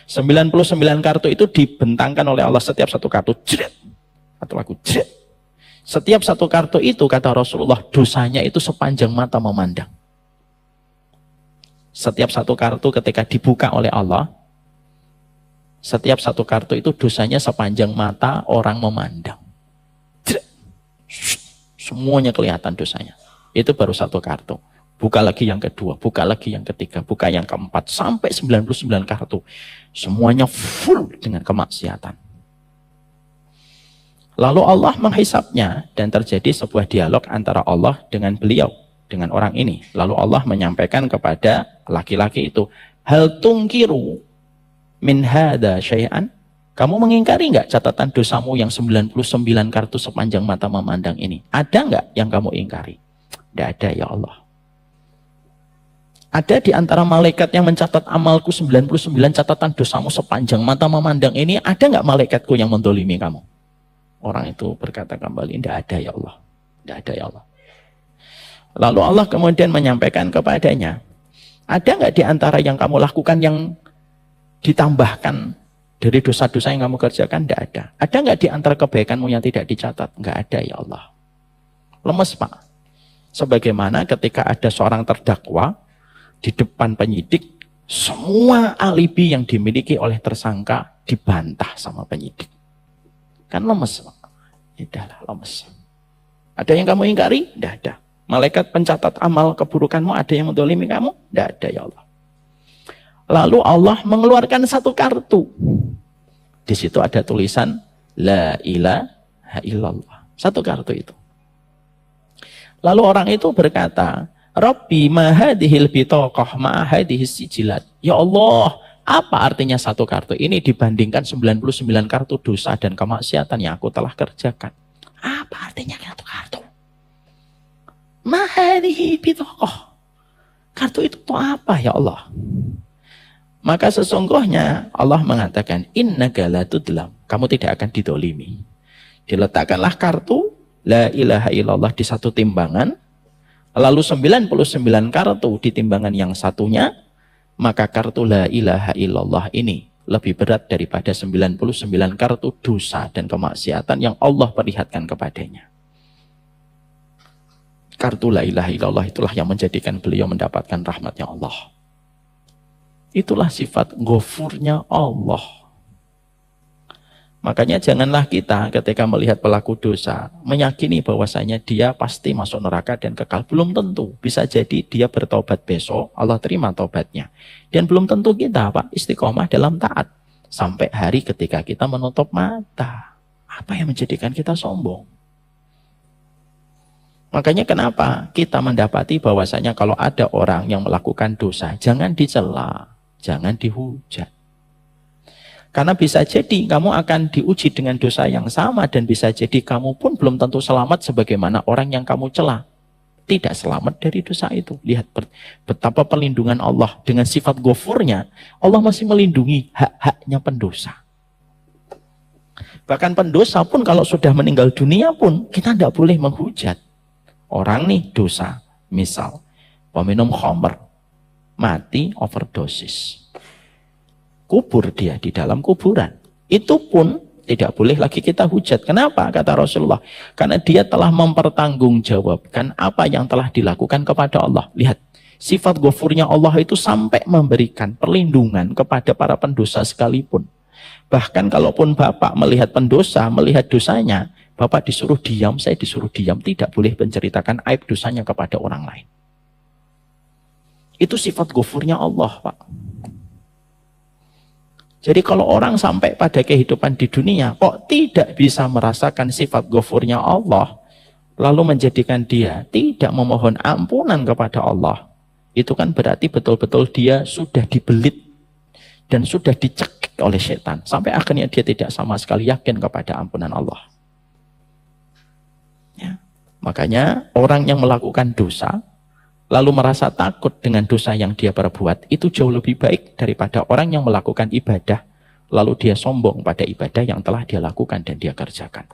99 kartu itu dibentangkan oleh Allah, setiap satu kartu jret, atau lagu jret. Setiap satu kartu itu, kata Rasulullah, dosanya itu sepanjang mata memandang. Setiap satu kartu ketika dibuka oleh Allah, setiap satu kartu itu dosanya sepanjang mata orang memandang. Jret. Semuanya kelihatan dosanya. Itu baru satu kartu. Buka lagi yang kedua, buka lagi yang ketiga, buka yang keempat, sampai 99 kartu. Semuanya full dengan kemaksiatan. Lalu Allah menghisapnya dan terjadi sebuah dialog antara Allah dengan beliau, dengan orang ini. Lalu Allah menyampaikan kepada laki-laki itu, hal tungkiru min hada syai'an? Kamu mengingkari nggak catatan dosamu yang 99 kartu sepanjang mata memandang ini? Ada nggak yang kamu ingkari? Tidak ada ya Allah. Ada di antara malaikat yang mencatat amalku 99 catatan dosamu sepanjang mata memandang ini, ada nggak malaikatku yang mendolimi kamu? Orang itu berkata kembali, tidak ada ya Allah. Tidak ada ya Allah. Lalu Allah kemudian menyampaikan kepadanya, ada nggak di antara yang kamu lakukan yang ditambahkan dari dosa-dosa yang kamu kerjakan? Tidak ada. Ada nggak di antara kebaikanmu yang tidak dicatat? Nggak ada ya Allah. Lemes Pak. Sebagaimana ketika ada seorang terdakwa di depan penyidik, semua alibi yang dimiliki oleh tersangka dibantah sama penyidik. Kan lemes, Pak. Idahlah, lemes. Ada yang kamu ingkari? Tidak ada. Malaikat pencatat amal keburukanmu, ada yang mendolimi kamu? Tidak ada ya Allah. Lalu Allah mengeluarkan satu kartu. Di situ ada tulisan La ilaha illallah. Satu kartu itu. Lalu orang itu berkata, Rabbi mahadihil bitaqah ma'ahadihis sijilat. Ya Allah, apa artinya satu kartu ini dibandingkan 99 kartu dosa dan kemaksiatan yang aku telah kerjakan? Apa artinya satu kartu? Mahadihil bitaqah. Kartu itu tuh apa ya Allah? Maka sesungguhnya Allah mengatakan, innaka la tudlam. Kamu tidak akan didolimi. Diletakkanlah kartu La ilaha illallah di satu timbangan, lalu 99 kartu di timbangan yang satunya, maka kartu La ilaha illallah ini lebih berat daripada 99 kartu dosa dan kemaksiatan yang Allah perlihatkan kepadanya. Kartu La ilaha illallah itulah yang menjadikan beliau mendapatkan rahmatnya Allah. Itulah sifat ghafurnya Allah. Makanya janganlah kita ketika melihat pelaku dosa meyakini bahwasanya dia pasti masuk neraka dan kekal. Belum tentu. Bisa jadi dia bertobat besok, Allah terima tobatnya. Dan belum tentu kita Pak istiqomah dalam taat sampai hari ketika kita menutup mata. Apa yang menjadikan kita sombong? Makanya kenapa kita mendapati bahwasanya kalau ada orang yang melakukan dosa, jangan dicela, jangan dihujat. Karena bisa jadi kamu akan diuji dengan dosa yang sama dan bisa jadi kamu pun belum tentu selamat sebagaimana orang yang kamu cela. Tidak selamat dari dosa itu. Lihat betapa perlindungan Allah dengan sifat ghafurnya. Allah masih melindungi hak-haknya pendosa. Bahkan pendosa pun kalau sudah meninggal dunia pun kita tidak boleh menghujat. Orang nih dosa, misal peminum khamr, mati overdosis. Kubur dia di dalam kuburan. Itu pun tidak boleh lagi kita hujat. Kenapa? Kata Rasulullah. Karena dia telah mempertanggungjawabkan apa yang telah dilakukan kepada Allah. Lihat, sifat ghafurnya Allah itu sampai memberikan perlindungan kepada para pendosa sekalipun. Bahkan kalaupun Bapak melihat pendosa, melihat dosanya, Bapak disuruh diam, saya disuruh diam. Tidak boleh menceritakan aib dosanya kepada orang lain. Itu sifat ghafurnya Allah, Pak. Jadi kalau orang sampai pada kehidupan di dunia, kok tidak bisa merasakan sifat ghafurnya Allah, lalu menjadikan dia tidak memohon ampunan kepada Allah, itu kan berarti betul-betul dia sudah dibelit dan sudah dicekik oleh setan. Sampai akhirnya dia tidak sama sekali yakin kepada ampunan Allah. Ya. Makanya orang yang melakukan dosa, lalu merasa takut dengan dosa yang dia perbuat, itu jauh lebih baik daripada orang yang melakukan ibadah, lalu dia sombong pada ibadah yang telah dia lakukan dan dia kerjakan.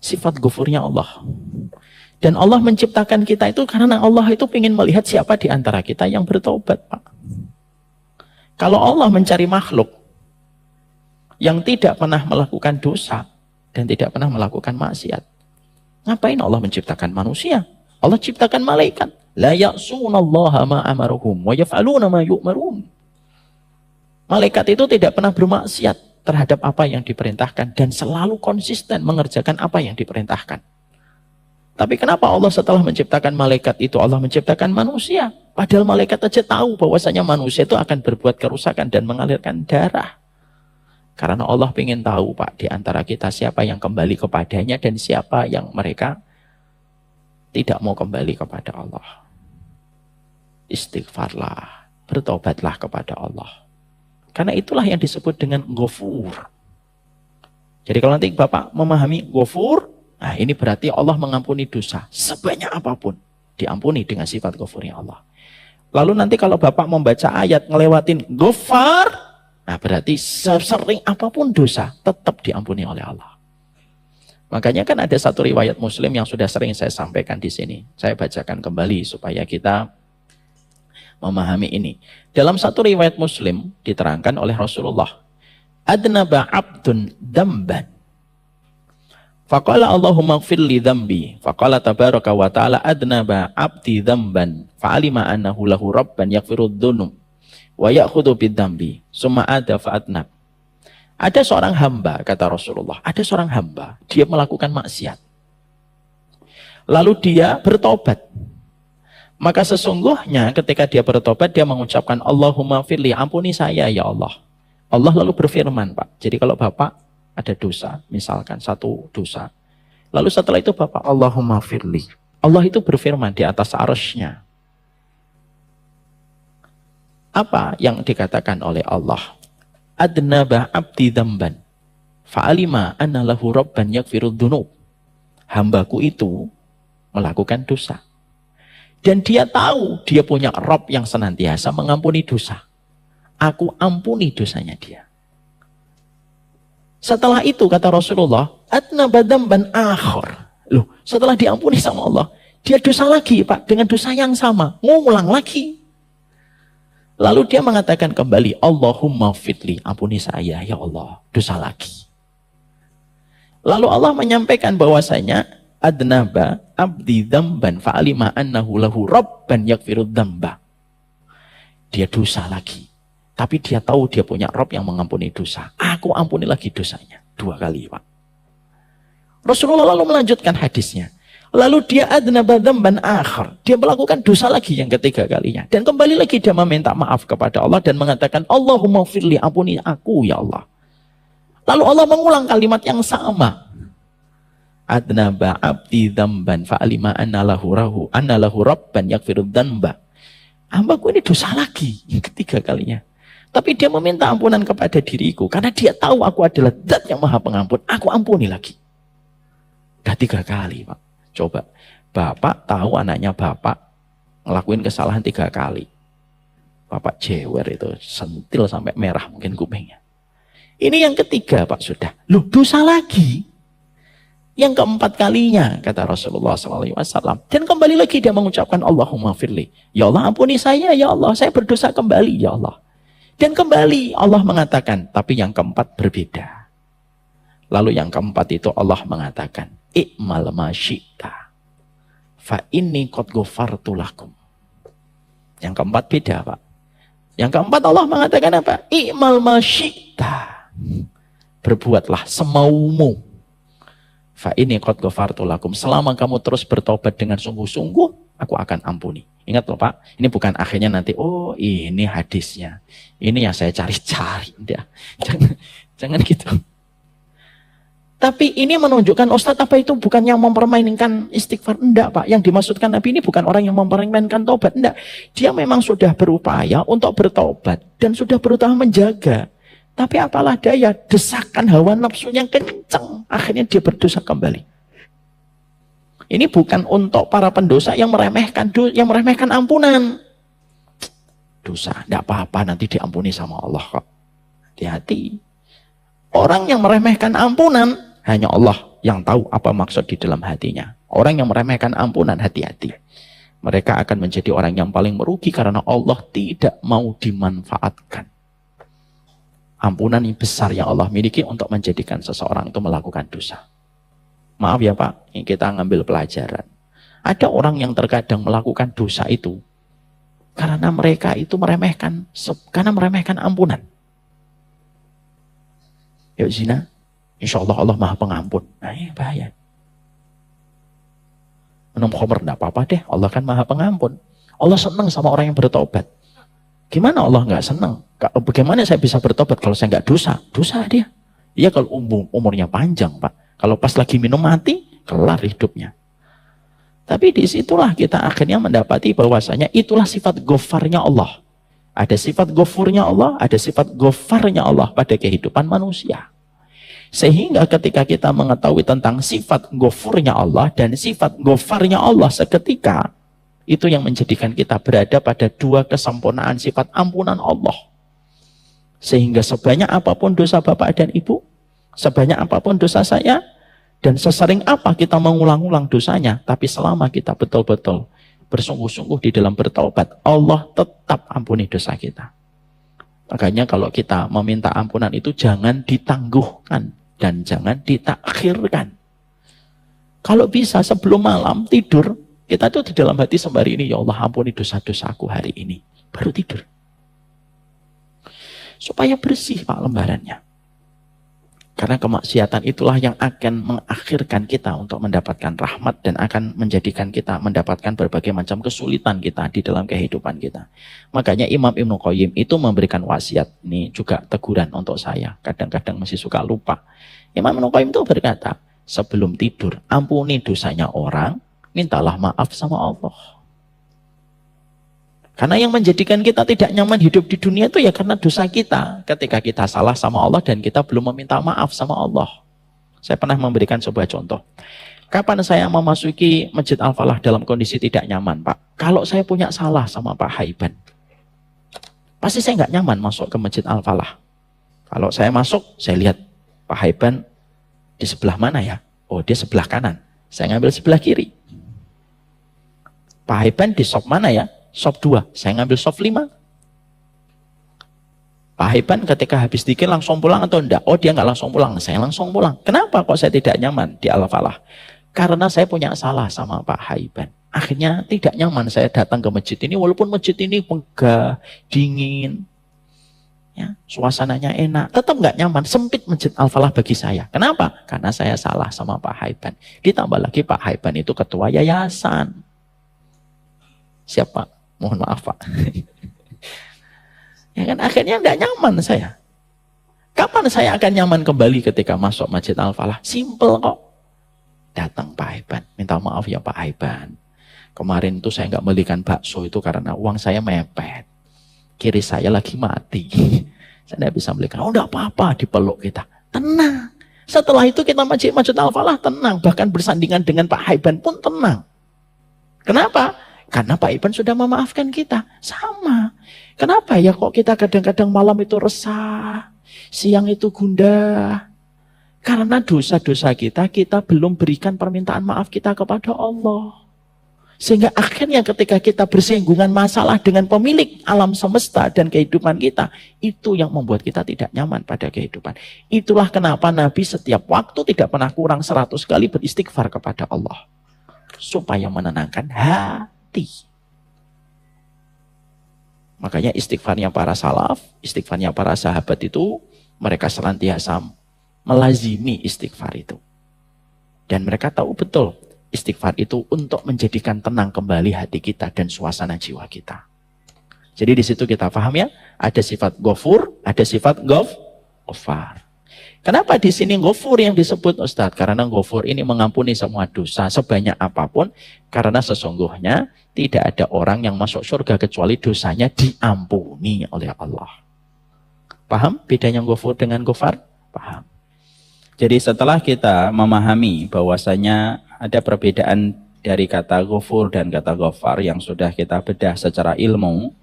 Sifat ghafurnya Allah. Dan Allah menciptakan kita itu karena Allah itu ingin melihat siapa di antara kita yang bertobat, Pak. Kalau Allah mencari makhluk yang tidak pernah melakukan dosa dan tidak pernah melakukan maksiat, ngapain Allah menciptakan manusia? Allah ciptakan malaikat. La ya'sunallaha ma amaruhum wa yaf'aluna ma yu'marun. Malaikat itu tidak pernah bermaksiat terhadap apa yang diperintahkan dan selalu konsisten mengerjakan apa yang diperintahkan. Tapi kenapa Allah setelah menciptakan malaikat itu Allah menciptakan manusia? Padahal malaikat aja tahu bahwasanya manusia itu akan berbuat kerusakan dan mengalirkan darah. Karena Allah ingin tahu, Pak, di antara kita siapa yang kembali kepadanya dan siapa yang mereka tidak mau kembali kepada Allah. Istighfarlah, bertobatlah kepada Allah. Karena itulah yang disebut dengan ghafur. Jadi kalau nanti Bapak memahami ghafur, nah ini berarti Allah mengampuni dosa sebanyak apapun, diampuni dengan sifat ghafurnya Allah. Lalu nanti kalau Bapak membaca ayat ngelewatin ghafar, nah berarti sesering apapun dosa tetap diampuni oleh Allah. Makanya kan ada satu riwayat Muslim yang sudah sering saya sampaikan di sini. Saya bacakan kembali supaya kita memahami ini. Dalam satu riwayat Muslim diterangkan oleh Rasulullah, adnaba abdun damban. Faqala Allahumma ighfir li dhanbi. Faqala tabaraka wa ta'ala adnaba abdi dhanban. Fa'alima annahu lahu rabban yaghfiru dhunub wa ya'khudhu bid-dhanbi. Summa ada fa'adnab. Ada seorang hamba, kata Rasulullah, ada seorang hamba, dia melakukan maksiat. Lalu dia bertobat. Maka sesungguhnya ketika dia bertobat, dia mengucapkan Allahumma firli, ampuni saya ya Allah. Allah lalu berfirman, Pak. Jadi kalau Bapak ada dosa, misalkan satu dosa. Lalu setelah itu Bapak Allahumma firli. Allah itu berfirman di atas arsy-Nya. Apa yang dikatakan oleh Allah? Adnaba abdi dzamban fa'alima anna lahu rabban yaghfirudz dzunub. Hambaku itu melakukan dosa. Dan dia tahu dia punya Rabb yang senantiasa mengampuni dosa. Aku ampuni dosanya dia. Setelah itu kata Rasulullah, adnaba dzamban akhar. Loh, setelah diampuni sama Allah, dia dosa lagi, Pak, dengan dosa yang sama, ngulang lagi. Lalu dia mengatakan kembali, Allahumma fitli, ampuni saya, ya Allah, dosa lagi. Lalu Allah menyampaikan bahwasanya, adnaba abdi dzamban fa'alima annahu lahu rabban yaghfirudz dzamba. Dia dosa lagi. Tapi dia tahu dia punya Rabb yang mengampuni dosa. Aku ampuni lagi dosanya. 2 kali, Pak. Rasulullah lalu melanjutkan hadisnya. Lalu dia adnaba dzamban akhar. Dia melakukan dosa lagi yang ketiga kalinya. Dan kembali lagi dia meminta maaf kepada Allah dan mengatakan, Allahumma firli, ampuni aku ya Allah. Lalu Allah mengulang kalimat yang sama. Adnaba abdi dzamban fa'alima anna lahu rabban yaghfirudz dzamba. Hambaku ini dosa lagi yang ketiga kalinya. Tapi dia meminta ampunan kepada diriku karena dia tahu aku adalah Zat yang Maha Pengampun. Aku ampuni lagi. Udah 3 kali, Pak. Coba, Bapak tahu anaknya Bapak ngelakuin kesalahan 3 kali. Bapak jewer itu, sentil sampai merah mungkin kupingnya. Ini yang ketiga, Pak, sudah. Loh, dosa lagi. Yang keempat kalinya, kata Rasulullah SAW. Dan kembali lagi dia mengucapkan Allahumma firli. Ya Allah, ampuni saya, ya Allah. Saya berdosa kembali, ya Allah. Dan kembali Allah mengatakan, tapi yang keempat berbeda. Lalu yang keempat itu Allah mengatakan, I'mal ma syi'ta fa inni qad ghafartu lakum. Yang keempat beda, Pak. Yang keempat Allah mengatakan apa? I'mal ma syi'ta. Berbuatlah semaumu. Fa inni qad ghafartu lakum. Selama kamu terus bertobat dengan sungguh-sungguh, aku akan ampuni. Ingat loh, Pak, ini bukan akhirnya nanti, oh ini hadisnya. Ini yang saya cari-cari. Jangan gitu. Tapi ini menunjukkan, Ustadz, apa itu bukan yang mempermainkan istighfar? Enggak, Pak. Yang dimaksudkan Nabi ini bukan orang yang mempermainkan taubat. Enggak. Dia memang sudah berupaya untuk bertobat. Dan sudah berusaha menjaga. Tapi apalah daya, desakan hawa nafsunya kencang. Akhirnya dia berdosa kembali. Ini bukan untuk para pendosa yang meremehkan ampunan. Dosa, enggak apa-apa, nanti diampuni sama Allah kok. Hati-hati. Orang yang meremehkan ampunan, hanya Allah yang tahu apa maksud di dalam hatinya. Orang yang meremehkan ampunan, hati-hati. Mereka akan menjadi orang yang paling merugi karena Allah tidak mau dimanfaatkan. Ampunan yang besar yang Allah miliki untuk menjadikan seseorang itu melakukan dosa. Maaf ya Pak, ini kita ngambil pelajaran. Ada orang yang terkadang melakukan dosa itu karena mereka itu meremehkan ampunan. Yuk zina, insya Allah Allah Maha Pengampun. Nah ini bahaya. Minum khamr enggak apa-apa deh, Allah kan Maha Pengampun. Allah senang sama orang yang bertobat. Gimana Allah nggak senang? Bagaimana saya bisa bertobat kalau saya nggak dosa? Dosa dia. Iya kalau umurnya panjang Pak. Kalau pas lagi minum mati, kelar hidupnya. Tapi disitulah kita akhirnya mendapati bahwasanya itulah sifat ghafarnya Allah. Ada sifat ghafurnya Allah, ada sifat ghafarnya Allah pada kehidupan manusia. Sehingga ketika kita mengetahui tentang sifat ghafurnya Allah dan sifat ghafarnya Allah seketika, itu yang menjadikan kita berada pada dua kesempurnaan sifat ampunan Allah. Sehingga sebanyak apapun dosa Bapak dan Ibu, sebanyak apapun dosa saya, dan sesering apa kita mengulang-ulang dosanya, tapi selama kita betul-betul bersungguh-sungguh di dalam bertaubat, Allah tetap ampuni dosa kita. Makanya kalau kita meminta ampunan itu jangan ditangguhkan dan jangan ditakhirkan. Kalau bisa sebelum malam tidur, kita tuh di dalam hati sembari ini, ya Allah ampuni dosa-dosaku hari ini. Baru tidur. Supaya bersih Pak lembarannya. Karena kemaksiatan itulah yang akan mengakhirkan kita untuk mendapatkan rahmat dan akan menjadikan kita mendapatkan berbagai macam kesulitan kita di dalam kehidupan kita. Makanya Imam Ibnu Qayyim itu memberikan wasiat. Ini juga teguran untuk saya. Kadang-kadang masih suka lupa. Imam Ibnu Qayyim itu berkata, sebelum tidur, ampuni dosanya orang, mintalah maaf sama Allah. Karena yang menjadikan kita tidak nyaman hidup di dunia itu ya karena dosa kita. Ketika kita salah sama Allah dan kita belum meminta maaf sama Allah. Saya pernah memberikan sebuah contoh. Kapan saya memasuki Masjid Al-Falah dalam kondisi tidak nyaman, Pak? Kalau saya punya salah sama Pak Haiban, pasti saya nggak nyaman masuk ke Masjid Al-Falah. Kalau saya masuk, saya lihat Pak Haiban di sebelah mana ya? Oh, dia sebelah kanan. Saya ngambil sebelah kiri. Pak Haiban di shop mana ya? Shop 2, saya ngambil shop 5. Pak Haiban ketika habis dikir langsung pulang atau enggak? Oh dia nggak langsung pulang, saya langsung pulang. Kenapa kok saya tidak nyaman di Al-Falah? Karena saya punya salah sama Pak Haiban. Akhirnya tidak nyaman saya datang ke masjid ini, walaupun masjid ini megah, dingin, ya, suasananya enak, tetap nggak nyaman, sempit Masjid Al-Falah bagi saya. Kenapa? Karena saya salah sama Pak Haiban. Ditambah lagi Pak Haiban itu ketua yayasan. Siapa? Mohon maaf Pak. Ya kan akhirnya nggak nyaman saya. Kapan saya akan nyaman kembali ketika masuk Masjid Al-Falah? Simple kok. Datang Pak Haiban, minta maaf ya Pak Haiban. Kemarin tuh saya nggak belikan bakso itu karena uang saya mepet. Kiri saya lagi mati. Saya nggak bisa belikan. Oh nggak apa-apa, dipeluk kita. Tenang. Setelah itu kita Masjid Al-Falah tenang. Bahkan bersandingan dengan Pak Haiban pun tenang. Kenapa? Karena Pak Haiban sudah memaafkan kita. Sama. Kenapa ya kok kita kadang-kadang malam itu resah, siang itu gundah? Karena dosa-dosa kita belum berikan permintaan maaf kita kepada Allah. Sehingga akhirnya ketika kita bersinggungan masalah dengan pemilik alam semesta dan kehidupan kita, itu yang membuat kita tidak nyaman pada kehidupan. Itulah kenapa Nabi setiap waktu tidak pernah kurang 100 kali beristighfar kepada Allah. Supaya menenangkan hati. Makanya istighfarnya para salaf, istighfarnya para sahabat itu, mereka senantiasa melazimi istighfar itu. Dan mereka tahu betul, istighfar itu untuk menjadikan tenang kembali hati kita dan suasana jiwa kita. Jadi di situ kita paham ya, ada sifat ghafur, ada sifat ghafar. Kenapa di sini ghafur yang disebut Ustadz? Karena ghafur ini mengampuni semua dosa sebanyak apapun. Karena sesungguhnya tidak ada orang yang masuk surga kecuali dosanya diampuni oleh Allah. Paham bedanya ghafur dengan ghafar? Paham. Jadi setelah kita memahami bahwasanya ada perbedaan dari kata ghafur dan kata ghafar yang sudah kita bedah secara ilmu,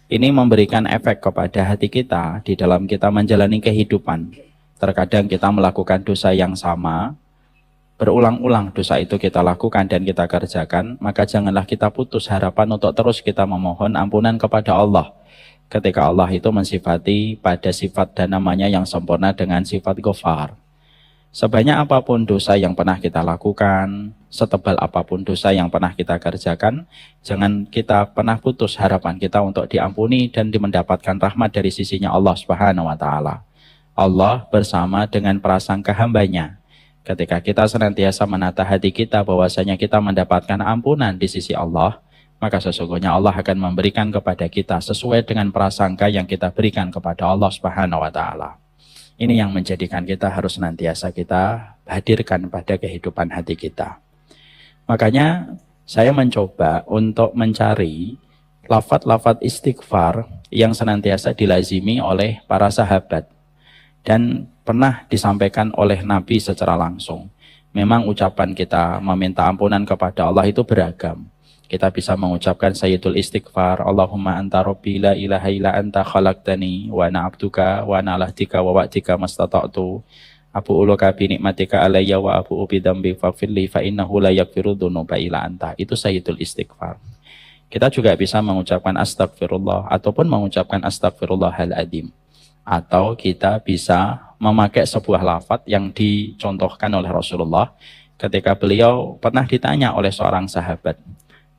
ini memberikan efek kepada hati kita di dalam kita menjalani kehidupan. Terkadang kita melakukan dosa yang sama, berulang-ulang dosa itu kita lakukan dan kita kerjakan, maka janganlah kita putus harapan untuk terus kita memohon ampunan kepada Allah. Ketika Allah itu mensifati pada sifat dan namanya yang sempurna dengan sifat Ghafar. Sebanyak apapun dosa yang pernah kita lakukan, setebal apapun dosa yang pernah kita kerjakan, jangan kita pernah putus harapan kita untuk diampuni dan mendapatkan rahmat dari sisinya Allah Subhanahu wa Ta'ala. Allah bersama dengan prasangka hambanya. Ketika kita senantiasa menata hati kita bahwasanya kita mendapatkan ampunan di sisi Allah, maka sesungguhnya Allah akan memberikan kepada kita sesuai dengan prasangka yang kita berikan kepada Allah Subhanahu wa Ta'ala. Ini yang menjadikan kita harus senantiasa kita hadirkan pada kehidupan hati kita. Makanya saya mencoba untuk mencari lafaz-lafaz istighfar yang senantiasa dilazimi oleh para sahabat. Dan pernah disampaikan oleh Nabi secara langsung. Memang ucapan kita meminta ampunan kepada Allah itu beragam. Kita bisa mengucapkan sayyidul istighfar, Allahumma anta rabbi la ilaha illa anta khalaqtani wa ana abduka wa ana alahdika wa wa'dika mastata'tu. Abu uluka bi nikmatika alayya wa abu bi dzambi faghfirli fa innahu la yaghfiru dzunuba illa anta. Itu sayyidul istighfar. Kita juga bisa mengucapkan astagfirullah ataupun mengucapkan astagfirullahal adzim. Atau kita bisa memakai sebuah lafaz yang dicontohkan oleh Rasulullah ketika beliau pernah ditanya oleh seorang sahabat,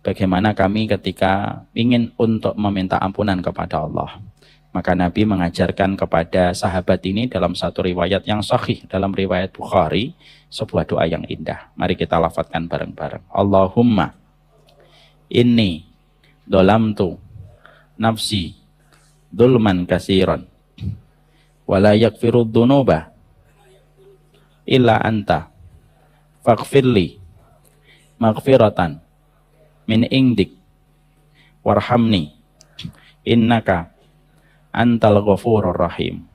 bagaimana kami ketika ingin untuk meminta ampunan kepada Allah. Maka Nabi mengajarkan kepada sahabat ini dalam satu riwayat yang sahih, dalam riwayat Bukhari, sebuah doa yang indah. Mari kita lafadzkan bareng-bareng. Allahumma inni dolamtu nafsi dulman kasiron wala yakfiru dhunuba illa anta faghfirli maghfiratan min indik warhamni innaka antal ghafurur rahim.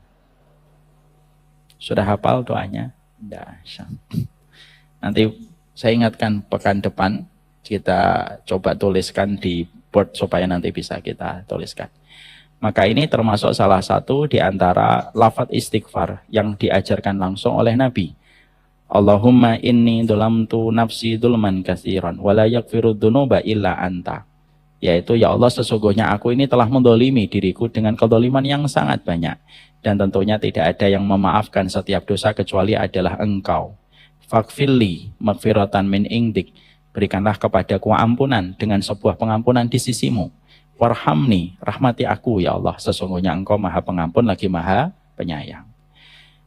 Sudah hafal doanya? Tidak. Nanti saya ingatkan pekan depan kita coba tuliskan di board supaya nanti bisa kita tuliskan. Maka ini termasuk salah satu di antara lafaz istighfar yang diajarkan langsung oleh Nabi. Allahumma inni dolamtu nafsi dulman katsiran wa la yaghfiru dzunuba illa anta. Yaitu, ya Allah, sesungguhnya aku ini telah mendolimi diriku dengan kedoliman yang sangat banyak. Dan tentunya tidak ada yang memaafkan setiap dosa kecuali adalah Engkau. Faghfirli maghfiratan min indik. Berikanlah kepadaku ampunan dengan sebuah pengampunan di sisimu. Warhamni, rahmati aku ya Allah, sesungguhnya Engkau Maha Pengampun lagi Maha Penyayang.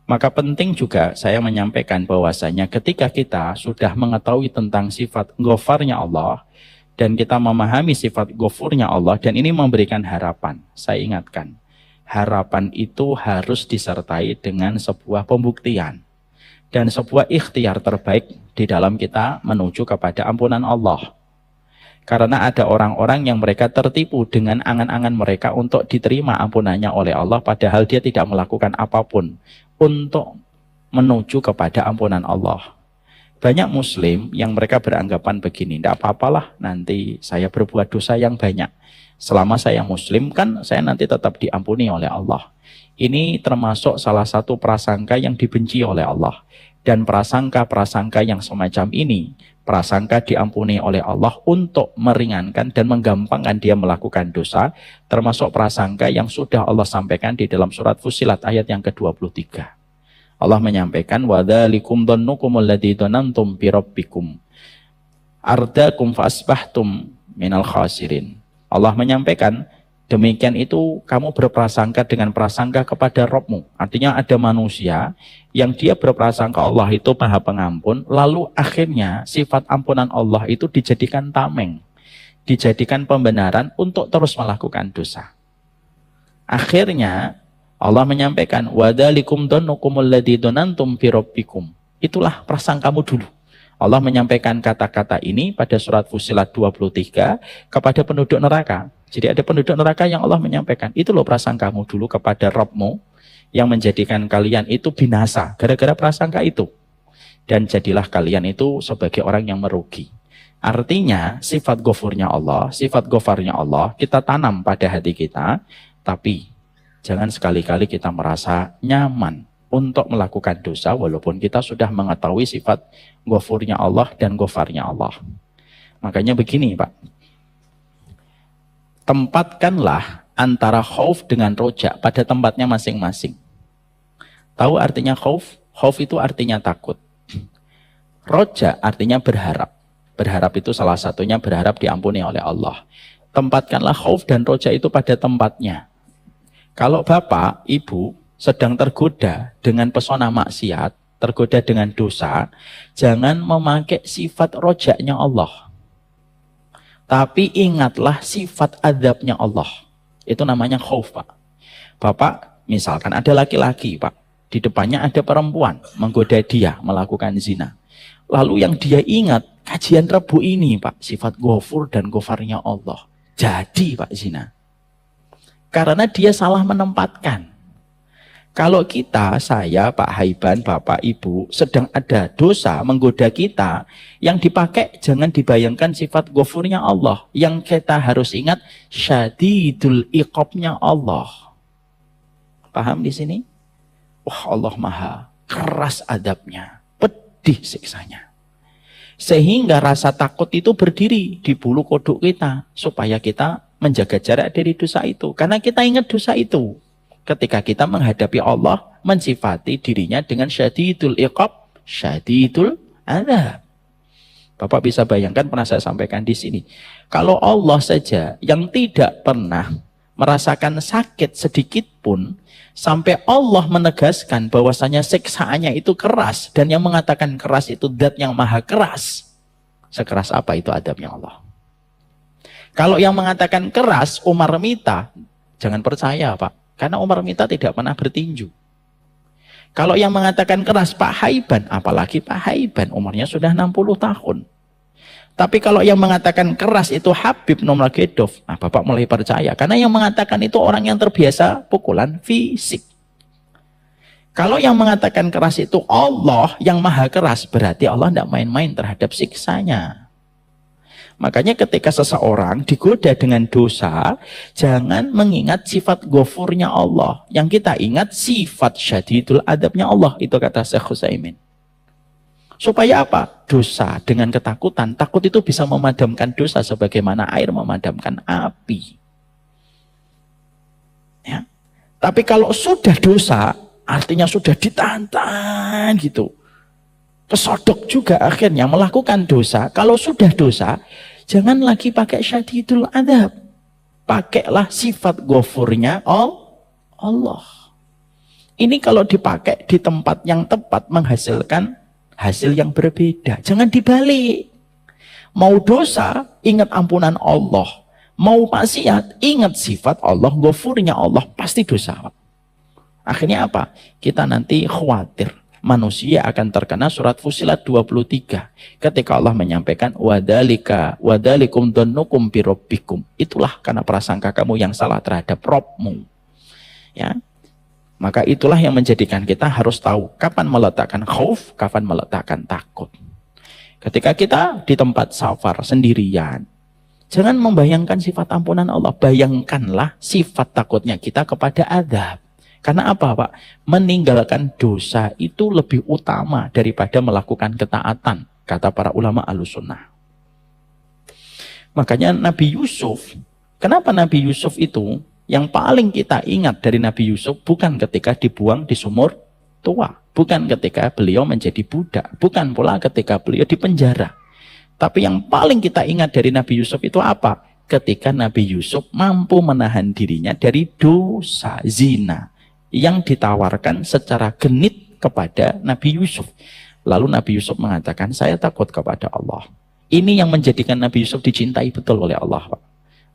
Maka penting juga saya menyampaikan bahwasanya ketika kita sudah mengetahui tentang sifat Ghafarnya Allah dan kita memahami sifat Ghafurnya Allah, dan ini memberikan harapan. Saya ingatkan, harapan itu harus disertai dengan sebuah pembuktian dan sebuah ikhtiar terbaik di dalam kita menuju kepada ampunan Allah. Karena ada orang-orang yang mereka tertipu dengan angan-angan mereka untuk diterima ampunannya oleh Allah, padahal dia tidak melakukan apapun untuk menuju kepada ampunan Allah. Banyak muslim yang mereka beranggapan begini, tidak apa-apalah nanti saya berbuat dosa yang banyak. Selama saya muslim kan saya nanti tetap diampuni oleh Allah. Ini termasuk salah satu prasangka yang dibenci oleh Allah. Dan prasangka-prasangka yang semacam ini, prasangka diampuni oleh Allah untuk meringankan dan menggampangkan dia melakukan dosa, termasuk prasangka yang sudah Allah sampaikan di dalam surat Fussilat ayat yang ke-23. Allah menyampaikan, وَذَلِكُمْ ظَنُّكُمُ الَّذِي ظَنَنْتُمْ بِرَبِّكُمْ أَرْدَاكُمْ فَأَصْبَحْتُمْ مِنَ الْخَاسِرِينَ. Allah menyampaikan, demikian itu kamu berprasangka dengan prasangka kepada Rabbmu. Artinya ada manusia yang dia berprasangka Allah itu Maha Pengampun, lalu akhirnya sifat ampunan Allah itu dijadikan tameng, dijadikan pembenaran untuk terus melakukan dosa. Akhirnya Allah menyampaikan, وَذَلِكُمْ ظَنُّكُمُ الَّذِي ظَنَنْتُمْ بِرَبِّكُمْ. Itulah prasangkamu dulu. Allah menyampaikan kata-kata ini pada surat Fussilat 23 kepada penduduk neraka. Jadi ada penduduk neraka yang Allah menyampaikan, itu loh prasangkamu dulu kepada Rabbmu yang menjadikan kalian itu binasa gara-gara prasangka itu. Dan jadilah kalian itu sebagai orang yang merugi. Artinya sifat Ghafurnya Allah, sifat Ghafarnya Allah kita tanam pada hati kita, tapi jangan sekali-kali kita merasa nyaman untuk melakukan dosa walaupun kita sudah mengetahui sifat ghafurnya Allah dan ghafarnya Allah. Makanya begini Pak, tempatkanlah antara khauf dengan roja pada tempatnya masing-masing. Tahu artinya khauf? Khauf itu artinya takut. Roja artinya berharap. Berharap itu salah satunya berharap diampuni oleh Allah. Tempatkanlah khauf dan roja itu pada tempatnya. Kalau bapak, ibu sedang tergoda dengan pesona maksiat, tergoda dengan dosa, jangan memakai sifat rojaknya Allah. Tapi ingatlah sifat azabnya Allah. Itu namanya khauf, Pak. Bapak, misalkan ada laki-laki, Pak. Di depannya ada perempuan, menggoda dia, melakukan zina. Lalu yang dia ingat, kajian Rabu ini, Pak, sifat ghafur dan ghafarnya Allah. Jadi, Pak, zina. Karena dia salah menempatkan. Kalau kita, saya, Pak Haiban, Bapak, Ibu, sedang ada dosa menggoda kita, yang dipakai jangan dibayangkan sifat ghafurnya Allah. Yang kita harus ingat, syadidul iqabnya Allah. Paham di sini? Wah, Allah maha keras adabnya, pedih siksanya. Sehingga rasa takut itu berdiri di bulu kodok kita, supaya kita menjaga jarak dari dosa itu. Karena kita ingat dosa itu. Ketika kita menghadapi Allah, mensifati dirinya dengan syadidul iqab, syadidul adab. Bapak bisa bayangkan, pernah saya sampaikan di sini. Kalau Allah saja yang tidak pernah merasakan sakit sedikit pun, sampai Allah menegaskan bahwasanya siksaannya itu keras, dan yang mengatakan keras itu zat yang maha keras. Sekeras apa itu adabnya Allah? Kalau yang mengatakan keras Umar Mita, jangan percaya Pak. Karena Umar Mita tidak pernah bertinju. Kalau yang mengatakan keras Pak Haiban, apalagi Pak Haiban, umurnya sudah 60 tahun. Tapi kalau yang mengatakan keras itu Habib Nurmagomedov, nah Bapak mulai percaya. Karena yang mengatakan itu orang yang terbiasa pukulan fisik. Kalau yang mengatakan keras itu Allah yang maha keras, berarti Allah tidak main-main terhadap siksanya. Makanya ketika seseorang digoda dengan dosa, jangan mengingat sifat ghafurnya Allah. Yang kita ingat sifat syadidul adabnya Allah. Itu kata Syekh Utsaimin. Supaya apa? Dosa dengan ketakutan. Takut itu bisa memadamkan dosa sebagaimana air memadamkan api. Ya. Tapi kalau sudah dosa, artinya sudah ditahan gitu. Kesodok juga akhirnya melakukan dosa. Kalau sudah dosa, jangan lagi pakai syadidul adab. Pakailah sifat ghafurnya Allah. Ini kalau dipakai di tempat yang tepat menghasilkan hasil yang berbeda. Jangan dibalik. Mau dosa, ingat ampunan Allah. Mau maksiat, ingat sifat Allah, ghafurnya Allah. Pasti dosa. Akhirnya apa? Kita nanti khawatir. Manusia akan terkena surat Fussilat 23 ketika Allah menyampaikan wadalikum dhannukum birabbikum. Itulah karena prasangka kamu yang salah terhadap Rabbmu. Ya. Maka itulah yang menjadikan kita harus tahu kapan meletakkan khauf, kapan meletakkan takut. Ketika kita di tempat safar sendirian, jangan membayangkan sifat ampunan Allah, bayangkanlah sifat takutnya kita kepada azab. Karena apa Pak? Meninggalkan dosa itu lebih utama daripada melakukan ketaatan, kata para ulama Ahlussunnah. Makanya Nabi Yusuf, kenapa Nabi Yusuf itu yang paling kita ingat dari Nabi Yusuf bukan ketika dibuang di sumur tua, bukan ketika beliau menjadi budak, bukan pula ketika beliau di penjara. Tapi yang paling kita ingat dari Nabi Yusuf itu apa? Ketika Nabi Yusuf mampu menahan dirinya dari dosa zina yang ditawarkan secara genit kepada Nabi Yusuf. Lalu Nabi Yusuf mengatakan, saya takut kepada Allah. Ini yang menjadikan Nabi Yusuf dicintai betul oleh Allah, Pak.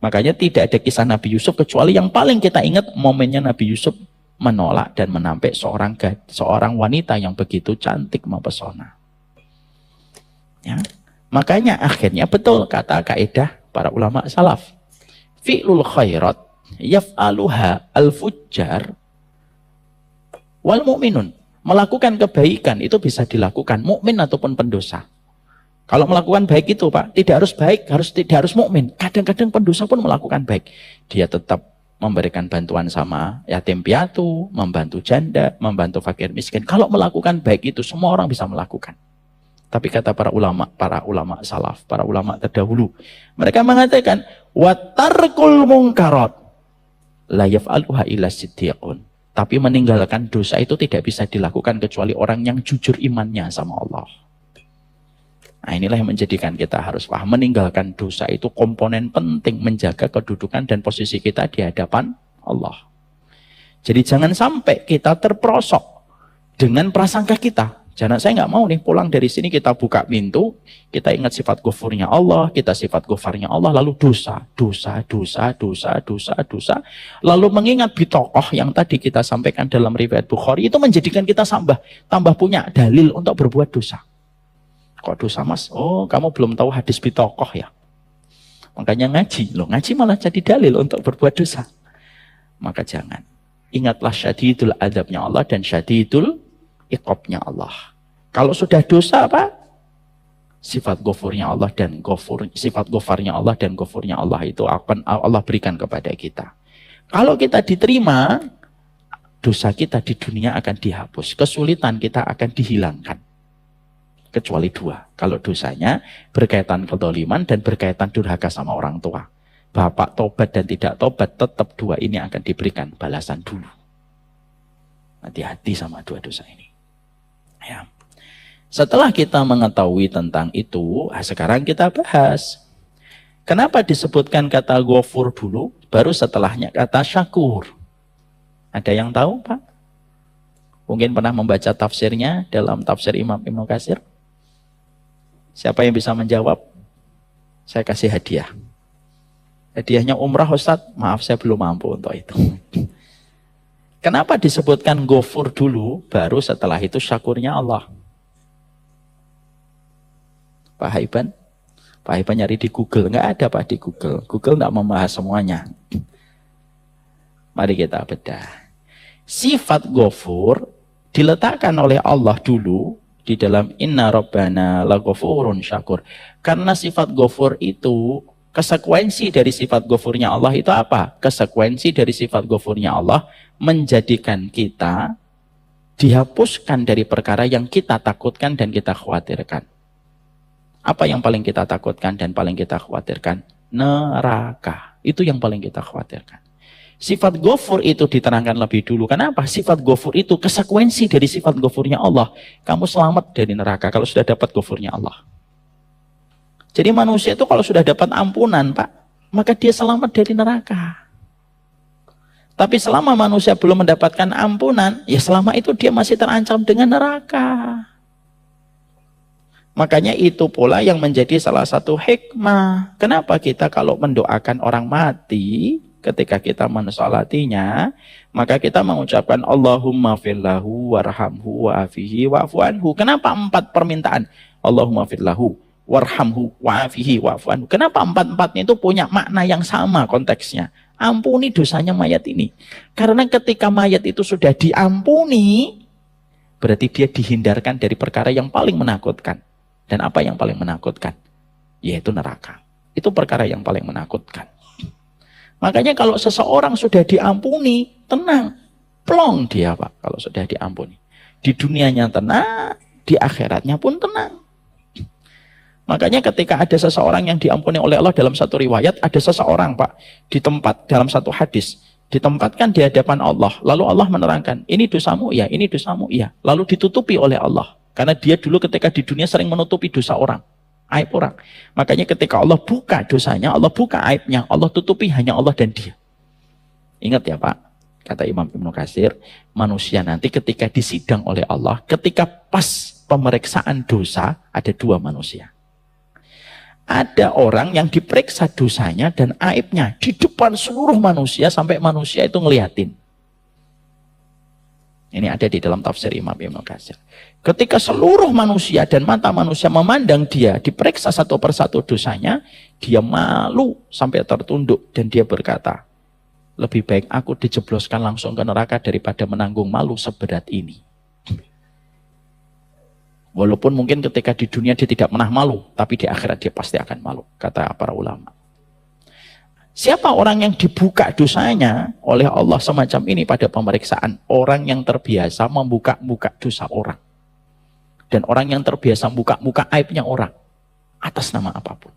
Makanya tidak ada kisah Nabi Yusuf kecuali yang paling kita ingat momennya Nabi Yusuf menolak dan menampik seorang wanita yang begitu cantik mempesona. Ya. Makanya akhirnya betul kata kaidah para ulama salaf. Fi'lul khairat yaf'aluha al-fujjar wal mu'minun. Melakukan kebaikan itu bisa dilakukan mukmin ataupun pendosa. Kalau melakukan baik itu Pak, tidak harus baik, tidak harus mukmin. Kadang-kadang pendosa pun melakukan baik. Dia tetap memberikan bantuan sama yatim piatu, membantu janda, membantu fakir miskin. Kalau melakukan baik itu semua orang bisa melakukan. Tapi kata para ulama salaf, para ulama terdahulu, mereka mengatakan watarkul mungkarat la yaf'aluha illa siddiqun. Tapi meninggalkan dosa itu tidak bisa dilakukan kecuali orang yang jujur imannya sama Allah. Nah, inilah yang menjadikan kita harus paham, meninggalkan dosa itu komponen penting menjaga kedudukan dan posisi kita di hadapan Allah. Jadi jangan sampai kita terperosok dengan prasangka kita. Jangan, saya nggak mau nih pulang dari sini kita buka pintu, kita ingat sifat ghafurnya Allah, kita sifat ghafarnya Allah, lalu dosa, lalu mengingat bitokoh yang tadi kita sampaikan dalam riwayat Bukhari, itu menjadikan kita tambah punya dalil untuk berbuat dosa. Kok dosa mas? Oh, kamu belum tahu hadis bitokoh ya? Makanya ngaji, loh ngaji malah jadi dalil untuk berbuat dosa. Maka jangan. Ingatlah syadidul adabnya Allah dan syadidul iqabnya Allah. Kalau sudah dosa apa? Sifat ghafurnya Allah dan sifat ghafarnya Allah dan ghafurnya Allah itu akan Allah berikan kepada kita. Kalau kita diterima, dosa kita di dunia akan dihapus, kesulitan kita akan dihilangkan. Kecuali dua, kalau dosanya berkaitan kedoliman dan berkaitan durhaka sama orang tua. Bapak tobat dan tidak tobat, tetap dua ini akan diberikan balasan dulu. Hati-hati sama dua dosa ini. Ya. Setelah kita mengetahui tentang itu, sekarang kita bahas. Kenapa disebutkan kata ghafur dulu, baru setelahnya kata syakur? Ada yang tahu, Pak? Mungkin pernah membaca tafsirnya dalam tafsir Imam Ibnu Katsir? Siapa yang bisa menjawab? Saya kasih hadiah. Hadiahnya umrah, Ustadz. Maaf, saya belum mampu untuk itu. Kenapa disebutkan ghafur dulu, baru setelah itu syakurnya Allah? Pak Haiban? Pak Haiban nyari di Google. Nggak ada Pak di Google. Google nggak membahas semuanya. Mari kita bedah. Sifat ghafur diletakkan oleh Allah dulu di dalam inna rabbana laghafurun syakur. Karena sifat ghafur itu, konsekuensi dari sifat ghafurnya Allah itu apa? Konsekuensi dari sifat ghafurnya Allah menjadikan kita dihapuskan dari perkara yang kita takutkan dan kita khawatirkan. Apa yang paling kita takutkan dan paling kita khawatirkan? Neraka. Itu yang paling kita khawatirkan. Sifat ghafur itu diterangkan lebih dulu. Kenapa? Sifat ghafur itu konsekuensi dari sifat ghafurnya Allah. Kamu selamat dari neraka kalau sudah dapat ghafurnya Allah. Jadi manusia itu kalau sudah dapat ampunan, Pak, maka dia selamat dari neraka. Tapi selama manusia belum mendapatkan ampunan, ya selama itu dia masih terancam dengan neraka. Makanya itu pula yang menjadi salah satu hikmah. Kenapa kita kalau mendoakan orang mati, ketika kita mensolatinya, maka kita mengucapkan Allahumma fillahu warhamhu wa'afihi wa'afu anhu. Kenapa 4 permintaan? Allahumma fillahu warhamhu wa'afihi wa'afu anhu. Kenapa 4-4-nya itu punya makna yang sama konteksnya? Ampuni dosanya mayat ini. Karena ketika mayat itu sudah diampuni, berarti dia dihindarkan dari perkara yang paling menakutkan. Dan apa yang paling menakutkan? Yaitu neraka. Itu perkara yang paling menakutkan. Makanya kalau seseorang sudah diampuni, tenang. Plong dia, Pak, kalau sudah diampuni. Di dunianya tenang, di akhiratnya pun tenang. Makanya ketika ada seseorang yang diampuni oleh Allah dalam satu riwayat, ada seseorang, Pak, di tempat dalam satu hadis, ditempatkan di hadapan Allah. Lalu Allah menerangkan, ini dosamu ya, ini dosamu ya. Lalu ditutupi oleh Allah. Karena dia dulu ketika di dunia sering menutupi dosa orang, aib orang. Makanya ketika Allah buka dosanya, Allah buka aibnya, Allah tutupi hanya Allah dan dia. Ingat ya Pak, kata Imam Ibnu Katsir, manusia nanti ketika disidang oleh Allah, ketika pas pemeriksaan dosa, ada 2 manusia. Ada orang yang diperiksa dosanya dan aibnya di depan seluruh manusia sampai manusia itu ngeliatin. Ini ada di dalam tafsir Imam Ibnu Katsir. Ketika seluruh manusia dan mata manusia memandang dia, diperiksa satu persatu dosanya, dia malu sampai tertunduk dan dia berkata, lebih baik aku dijebloskan langsung ke neraka daripada menanggung malu seberat ini. Walaupun mungkin ketika di dunia dia tidak pernah malu, tapi di akhirat dia pasti akan malu, kata para ulama. Siapa orang yang dibuka dosanya oleh Allah semacam ini pada pemeriksaan? Orang yang terbiasa membuka-buka dosa orang. Dan orang yang terbiasa buka-buka aibnya orang. Atas nama apapun.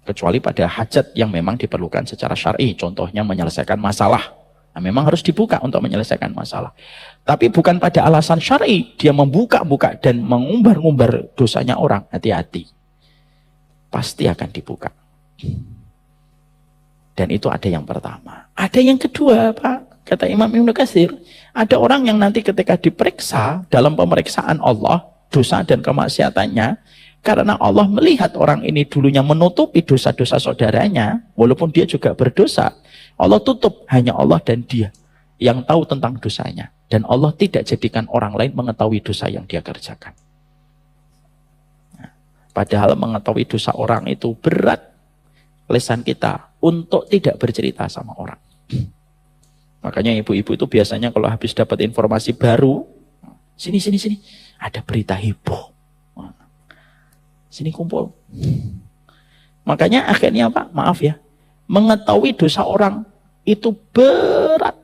Kecuali pada hajat yang memang diperlukan secara syar'i. Contohnya menyelesaikan masalah. Nah, memang harus dibuka untuk menyelesaikan masalah. Tapi bukan pada alasan syar'i. Dia membuka-buka dan mengumbar-ngumbar dosanya orang. Hati-hati. Pasti akan dibuka. Dan itu ada yang pertama. Ada yang kedua, Pak. Kata Imam Ibnu Katsir, ada orang yang nanti ketika diperiksa dalam pemeriksaan Allah, dosa dan kemaksiatannya, karena Allah melihat orang ini dulunya menutupi dosa-dosa saudaranya, walaupun dia juga berdosa, Allah tutup, hanya Allah dan dia yang tahu tentang dosanya. Dan Allah tidak jadikan orang lain mengetahui dosa yang dia kerjakan. Nah, padahal mengetahui dosa orang itu berat lesan kita untuk tidak bercerita sama orang. Makanya ibu-ibu itu biasanya kalau habis dapat informasi baru, sini, ada berita heboh. Sini kumpul. Makanya akhirnya Pak, maaf ya, mengetahui dosa orang itu berat.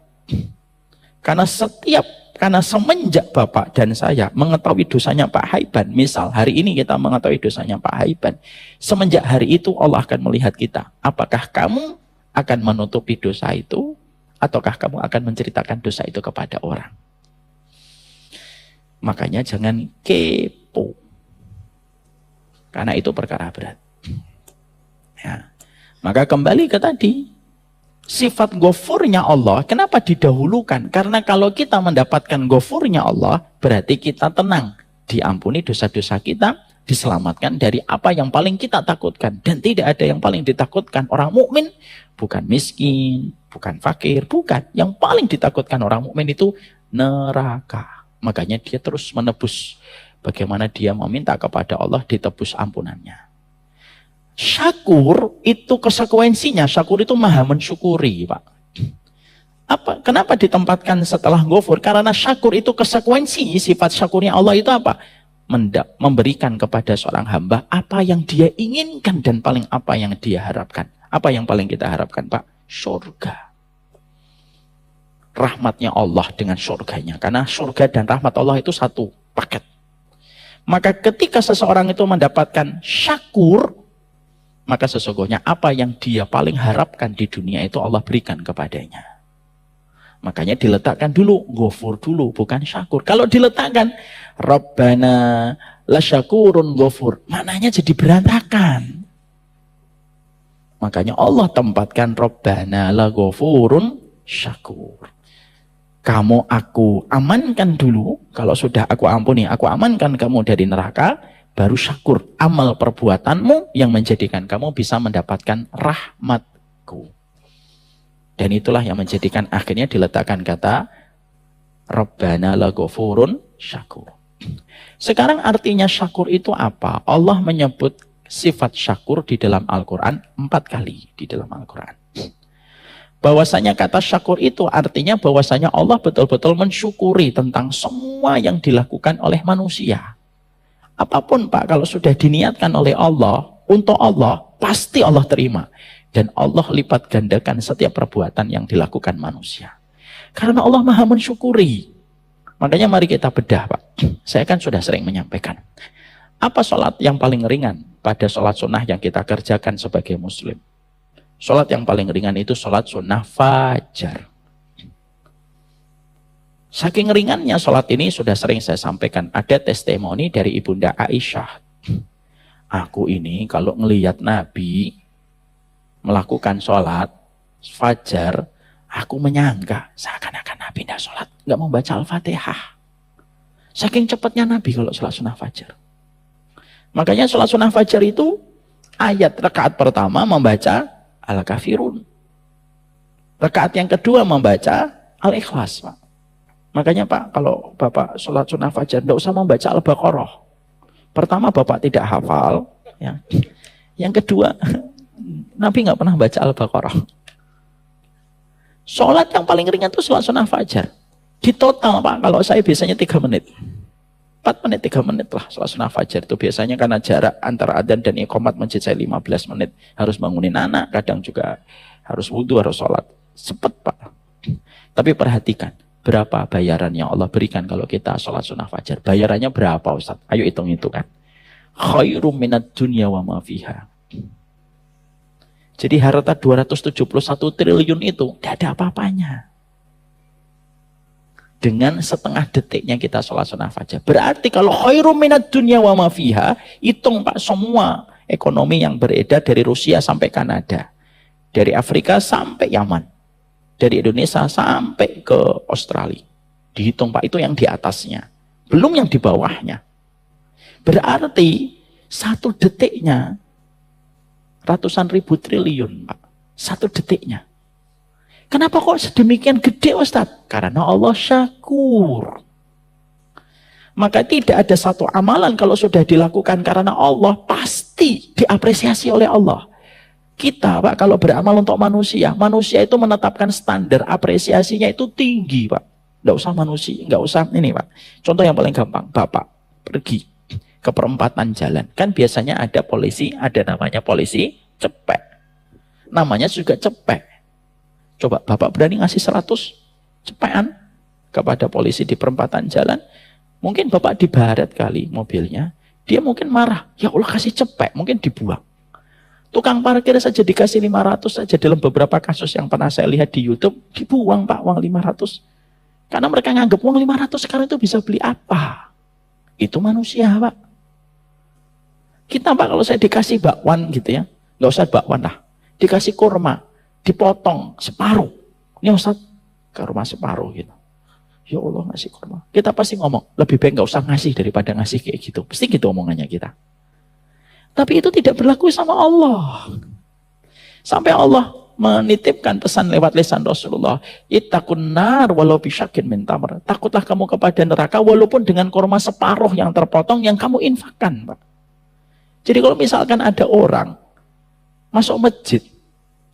Karena semenjak Bapak dan saya mengetahui dosanya Pak Haiban, misal hari ini kita mengetahui dosanya Pak Haiban, semenjak hari itu Allah akan melihat kita. Apakah kamu akan menutupi dosa itu, ataukah kamu akan menceritakan dosa itu kepada orang? Makanya jangan kepo. Karena itu perkara berat. Ya. Maka kembali ke tadi, sifat ghafurnya Allah, kenapa didahulukan? Karena kalau kita mendapatkan ghafurnya Allah, berarti kita tenang. Diampuni dosa-dosa kita, diselamatkan dari apa yang paling kita takutkan. Dan tidak ada yang paling ditakutkan orang mukmin, bukan miskin, bukan fakir, bukan. Yang paling ditakutkan orang mukmin itu neraka. Makanya dia terus menebus. Bagaimana dia meminta kepada Allah ditebus ampunannya. Syakur itu konsekuensinya. Syakur itu maha mensyukuri, Pak. Kenapa ditempatkan setelah ghafur? Karena syakur itu konsekuensi. Sifat syakurnya Allah itu apa? Memberikan kepada seorang hamba apa yang dia inginkan dan paling apa yang dia harapkan. Apa yang paling kita harapkan, Pak? Surga. Rahmatnya Allah dengan surganya. Karena surga dan rahmat Allah itu satu paket. Maka ketika seseorang itu mendapatkan syakur, maka sesungguhnya apa yang dia paling harapkan di dunia itu Allah berikan kepadanya. Makanya diletakkan dulu, ghafur dulu, bukan syakur. Kalau diletakkan, Rabbana lasyakurun ghafur, maknanya jadi berantakan. Makanya Allah tempatkan Rabbana la ghafurun syakur. Kamu aku amankan dulu, kalau sudah aku ampuni, aku amankan kamu dari neraka, baru syakur amal perbuatanmu yang menjadikan kamu bisa mendapatkan rahmatku. Dan itulah yang menjadikan akhirnya diletakkan kata Rabbana la ghafurun syakur. Sekarang artinya syakur itu apa? Allah menyebut sifat syakur di dalam Al-Quran 4 kali di dalam Al-Quran. Bahwasanya kata syakur itu artinya bahwasanya Allah betul-betul mensyukuri tentang semua yang dilakukan oleh manusia. Apapun Pak, kalau sudah diniatkan oleh Allah, untuk Allah, pasti Allah terima. Dan Allah lipat gandakan setiap perbuatan yang dilakukan manusia. Karena Allah maha mensyukuri. Makanya mari kita bedah Pak. Saya kan sudah sering menyampaikan. Apa sholat yang paling ringan pada sholat sunnah yang kita kerjakan sebagai muslim? Sholat yang paling ringan itu sholat sunnah fajar. Saking ringannya sholat ini sudah sering saya sampaikan. Ada testimoni dari Ibunda Aisyah. Aku ini kalau ngelihat Nabi melakukan sholat fajar, aku menyangka seakan-akan Nabi tidak sholat, nggak membaca Al-Fatihah. Saking cepatnya Nabi kalau sholat sunnah fajar. Makanya sholat sunnah fajar itu ayat rakaat pertama membaca Al-Kafirun. Rakaat yang kedua membaca Al-Ikhlas, Pak. Makanya Pak, kalau Bapak sholat sunnah fajar, tidak usah membaca Al-Baqarah. Pertama Bapak tidak hafal. Ya. Yang kedua, Nabi nggak pernah baca Al-Baqarah. Sholat yang paling ringan itu sholat sunnah fajar. Di total Pak, kalau saya biasanya 3 menit. 4 menit, 3 menit lah sholat sunnah fajar itu. Biasanya karena jarak antara adzan dan iqamat masjid saya 15 menit. Harus bangunin anak, kadang juga harus wudhu, harus sholat. Cepet Pak. Tapi perhatikan, berapa bayaran yang Allah berikan kalau kita sholat sunnah fajar? Bayarannya berapa Ustaz? Ayo hitung-hitungan. Khairum minad dunya wa ma fiha. Jadi harta 271 triliun itu tidak ada apa-apanya. Dengan setengah detiknya kita sholat sunnah fajar. Berarti kalau khairum minad dunya wa ma fiha, hitung Pak semua ekonomi yang beredar dari Rusia sampai Kanada. Dari Afrika sampai Yaman. Dari Indonesia sampai ke Australia. Dihitung Pak, itu yang di atasnya. Belum yang di bawahnya. Berarti 1 detiknya ratusan ribu triliun Pak. 1 detiknya. Kenapa kok sedemikian gede Ustadz? Karena Allah syakur. Maka tidak ada satu amalan kalau sudah dilakukan karena Allah pasti diapresiasi oleh Allah. Kita Pak kalau beramal untuk manusia, manusia itu menetapkan standar apresiasinya itu tinggi Pak. Nggak usah manusia, nggak usah ini Pak. Contoh yang paling gampang, Bapak pergi ke perempatan jalan. Kan biasanya ada polisi, ada namanya polisi cepek. Namanya juga cepek. Coba Bapak berani ngasih 100 cepekan kepada polisi di perempatan jalan. Mungkin Bapak dibaret kali mobilnya. Dia mungkin marah. Ya Allah kasih cepek. Mungkin dibuang. Tukang parkir saja dikasih 500 saja dalam beberapa kasus yang pernah saya lihat di YouTube. Dibuang Pak uang 500. Karena mereka nganggap uang 500 sekarang itu bisa beli apa. Itu manusia Pak. Kita Pak kalau saya dikasih bakwan gitu ya. Nggak usah bakwan lah. Dikasih kurma. Dipotong separuh. Ini Ustaz ke rumah separuh gitu. Ya Allah ngasih kurma. Kita pasti ngomong, lebih baik nggak usah ngasih daripada ngasih kayak gitu. Pasti gitu omongannya kita. Tapi itu tidak berlaku sama Allah. Sampai Allah menitipkan pesan lewat lisan Rasulullah. Ittaqun nar walau bisyakin min tamr. Takutlah kamu kepada neraka walaupun dengan kurma separuh yang terpotong yang kamu infakkan, Pak. Jadi kalau misalkan ada orang masuk masjid,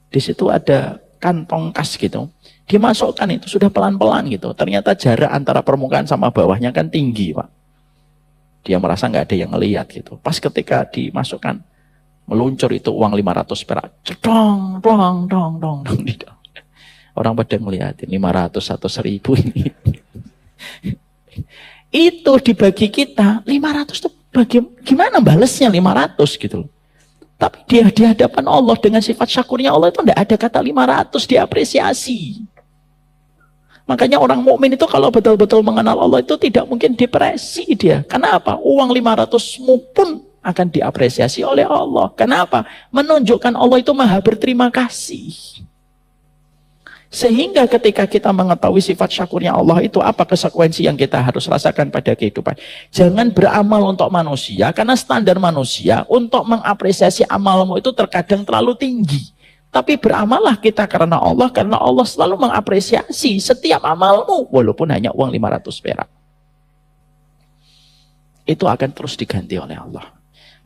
di situ ada kantong kas gitu, dimasukkan itu sudah pelan-pelan gitu. Ternyata jarak antara permukaan sama bawahnya kan tinggi Pak. Dia merasa nggak ada yang ngelihat gitu. Pas ketika dimasukkan, meluncur itu uang 500 perak. Cedong, dong, dong, dong, dong. Orang pada ngeliatin 500 atau 1000 ini. Itu dibagi kita 500 tuh gimana balesnya 500 gitu loh. Tapi dia di hadapan Allah dengan sifat syakurnya Allah itu tidak ada kata 500 diapresiasi. Makanya orang mukmin itu kalau betul-betul mengenal Allah itu tidak mungkin depresi dia. Kenapa? Uang 500mu pun akan diapresiasi oleh Allah. Kenapa? Menunjukkan Allah itu maha berterima kasih. Sehingga ketika kita mengetahui sifat syakurnya Allah itu apa konsekuensi yang kita harus rasakan pada kehidupan. Jangan beramal untuk manusia, karena standar manusia untuk mengapresiasi amalmu itu terkadang terlalu tinggi. Tapi beramallah kita karena Allah selalu mengapresiasi setiap amalmu, walaupun hanya uang 500 perak. Itu akan terus diganti oleh Allah.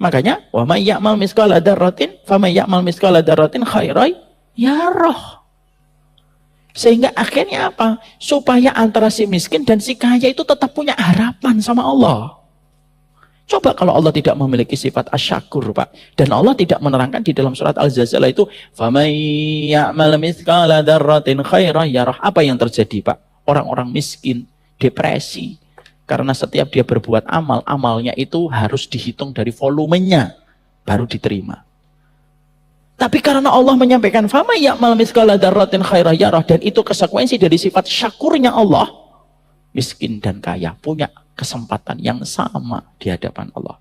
Makanya, wa may ya'mal mithqala dzarratin, fa may ya'mal mithqala dzarratin khairan yarah. Sehingga akhirnya apa? Supaya antara si miskin dan si kaya itu tetap punya harapan sama Allah. Coba kalau Allah tidak memiliki sifat asyakur Pak. Dan Allah tidak menerangkan di dalam surat Al-Zalzalah itu, فَمَنْ يَعْمَلْ مِثْقَالَ ذَرَّةٍ خَيْرًا يَرَهُ. Apa yang terjadi Pak? Orang-orang miskin, depresi. Karena setiap dia berbuat amal, amalnya itu harus dihitung dari volumenya. Baru diterima. Tapi karena Allah menyampaikan fama ya'mal mithqala dzarratin khairan yarah, dan itu konsekuensi dari sifat syakurnya Allah, miskin dan kaya punya kesempatan yang sama di hadapan Allah.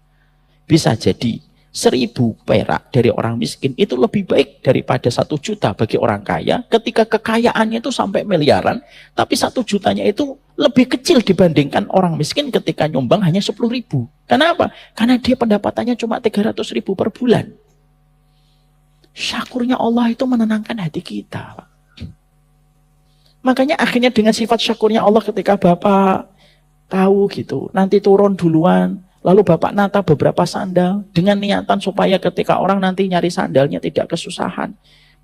Bisa jadi 1000 perak dari orang miskin itu lebih baik daripada 1 juta bagi orang kaya, ketika kekayaannya itu sampai miliaran, tapi 1 jutanya itu lebih kecil dibandingkan orang miskin ketika nyumbang hanya 10.000. Kenapa? Karena dia pendapatannya cuma 300.000 per bulan. Syakurnya Allah itu menenangkan hati kita. Makanya akhirnya dengan sifat syakurnya Allah ketika Bapak tahu gitu, nanti turun duluan, lalu Bapak nata beberapa sandal dengan niatan supaya ketika orang nanti nyari sandalnya tidak kesusahan.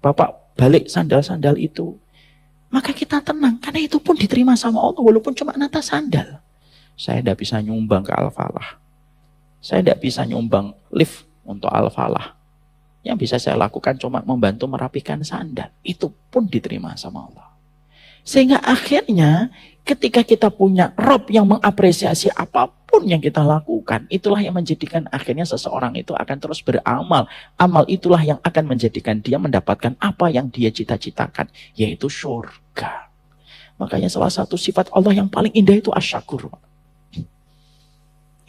Bapak balik sandal-sandal itu. Maka kita tenang, karena itu pun diterima sama Allah walaupun cuma nata sandal. Saya tidak bisa nyumbang ke Al-Falah. Saya tidak bisa nyumbang lift untuk Al-Falah. Yang bisa saya lakukan cuma membantu merapikan sandal. Itu pun diterima sama Allah. Sehingga akhirnya ketika kita punya Rob yang mengapresiasi apapun yang kita lakukan, itulah yang menjadikan akhirnya seseorang itu akan terus beramal. Amal itulah yang akan menjadikan dia mendapatkan apa yang dia cita-citakan, yaitu surga. Makanya salah satu sifat Allah yang paling indah itu asyakur.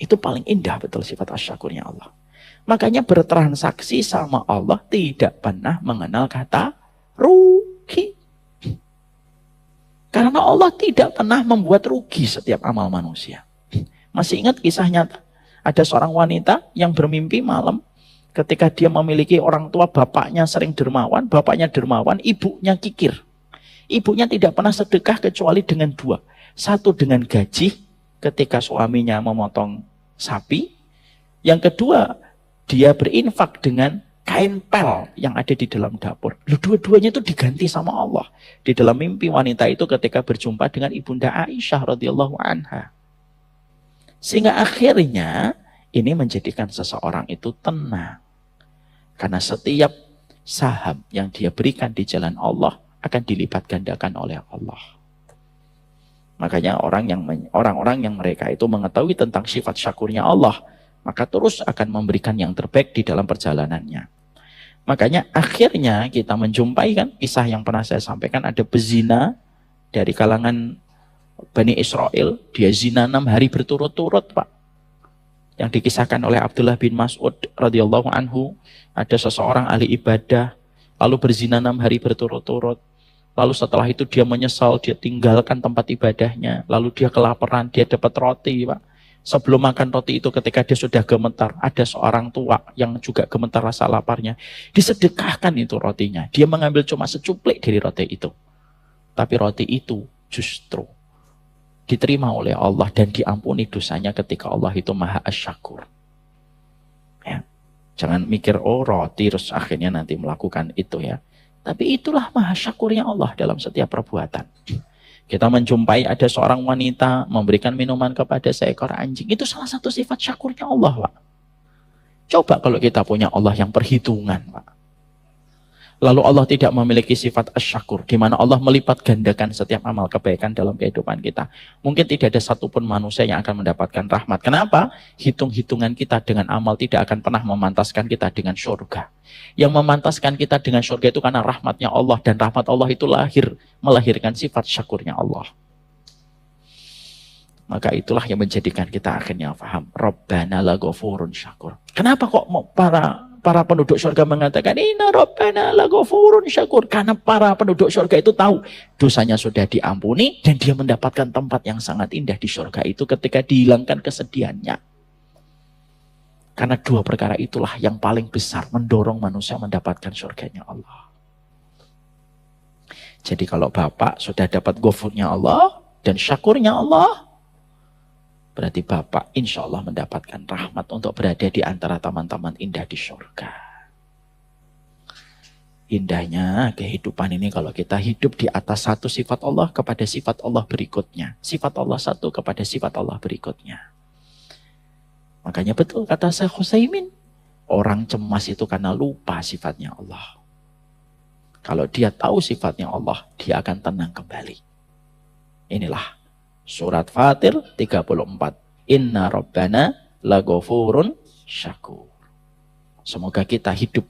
Itu paling indah betul sifat asyakurnya Allah. Makanya bertransaksi sama Allah tidak pernah mengenal kata rugi. Karena Allah tidak pernah membuat rugi setiap amal manusia. Masih ingat kisah nyata? Ada seorang wanita yang bermimpi malam ketika dia memiliki orang tua, bapaknya sering dermawan, ibunya kikir. Ibunya tidak pernah sedekah kecuali dengan dua. Satu dengan gaji ketika suaminya memotong sapi. Yang kedua, dia berinfak dengan kain pel yang ada di dalam dapur. Dua-duanya itu diganti sama Allah. Di dalam mimpi wanita itu ketika berjumpa dengan Ibunda Aisyah radhiyallahu anha. Sehingga akhirnya ini menjadikan seseorang itu tenang. Karena setiap saham yang dia berikan di jalan Allah akan dilipat gandakan oleh Allah. Makanya orang-orang yang mereka itu mengetahui tentang sifat syakurnya Allah, maka terus akan memberikan yang terbaik di dalam perjalanannya. Makanya akhirnya kita menjumpai kan kisah yang pernah saya sampaikan, ada pezina dari kalangan Bani Israel, dia zina 6 hari berturut-turut, Pak. Yang dikisahkan oleh Abdullah bin Mas'ud radhiyallahu anhu, ada seseorang ahli ibadah lalu berzina 6 hari berturut-turut. Lalu setelah itu dia menyesal, dia tinggalkan tempat ibadahnya, lalu dia kelaparan, dia dapat roti, Pak. Sebelum makan roti itu ketika dia sudah gemetar, ada seorang tua yang juga gemetar rasa laparnya. Disedekahkan itu rotinya. Dia mengambil cuma secuplik dari roti itu. Tapi roti itu justru diterima oleh Allah dan diampuni dosanya ketika Allah itu maha asyakur. Ya. Jangan mikir, oh roti terus akhirnya nanti melakukan itu ya. Tapi itulah maha syakurnya Allah dalam setiap perbuatan. Kita menjumpai ada seorang wanita memberikan minuman kepada seekor anjing. Itu salah satu sifat syakurnya Allah, Pak. Coba kalau kita punya Allah yang perhitungan, Pak. Lalu Allah tidak memiliki sifat asyakur, di mana Allah melipat gandakan setiap amal kebaikan dalam kehidupan kita. Mungkin tidak ada satupun manusia yang akan mendapatkan rahmat. Kenapa? Hitung-hitungan kita dengan amal tidak akan pernah memantaskan kita dengan surga. Yang memantaskan kita dengan surga itu karena rahmatnya Allah. Dan rahmat Allah itu melahirkan sifat syakurnya Allah. Maka itulah yang menjadikan kita akhirnya paham. Rabbana laghafurun syakur. Kenapa kok para penduduk surga mengatakan inna rabbana laghafurun syakur? Karena para penduduk surga itu tahu dosanya sudah diampuni dan dia mendapatkan tempat yang sangat indah di surga itu ketika dihilangkan kesedihannya. Karena dua perkara itulah yang paling besar mendorong manusia mendapatkan surganya Allah. Jadi kalau Bapak sudah dapat ghafurnya Allah dan syakurnya Allah, berarti Bapak insya Allah mendapatkan rahmat untuk berada di antara taman-taman indah di surga. Indahnya kehidupan ini kalau kita hidup di atas satu sifat Allah kepada sifat Allah berikutnya. Sifat Allah satu kepada sifat Allah berikutnya. Makanya betul kata Syekh Utsaimin, orang cemas itu karena lupa sifatnya Allah. Kalau dia tahu sifatnya Allah, dia akan tenang kembali. Inilah Surat Fatir 34. Inna rabbana laghafurun syakur. Semoga kita hidup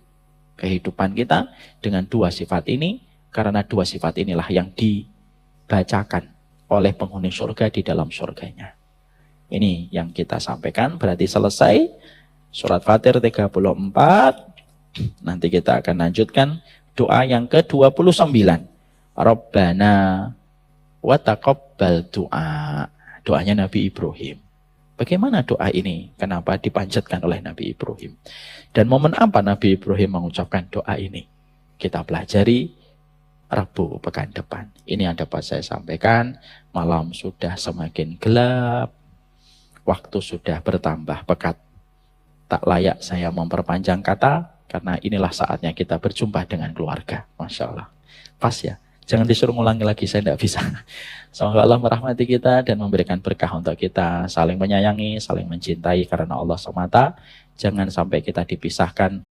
kehidupan kita dengan dua sifat ini. Karena dua sifat inilah yang dibacakan oleh penghuni surga di dalam surganya. Ini yang kita sampaikan. Berarti selesai Surat Fatir 34. Nanti kita akan lanjutkan doa yang ke-29. Rabbana wa taqabbal doa. Doanya Nabi Ibrahim. Bagaimana doa ini? Kenapa dipanjatkan oleh Nabi Ibrahim? Dan momen apa Nabi Ibrahim mengucapkan doa ini? Kita pelajari Rabu pekan depan. Ini yang dapat saya sampaikan. Malam sudah semakin gelap. Waktu sudah bertambah pekat. Tak layak saya memperpanjang kata. Karena inilah saatnya kita berjumpa dengan keluarga. Masya Allah. Pas ya. Jangan disuruh ngulangi lagi, saya tidak bisa. Semoga Allah merahmati kita dan memberikan berkah untuk kita. Saling menyayangi, saling mencintai karena Allah semata. Jangan sampai kita dipisahkan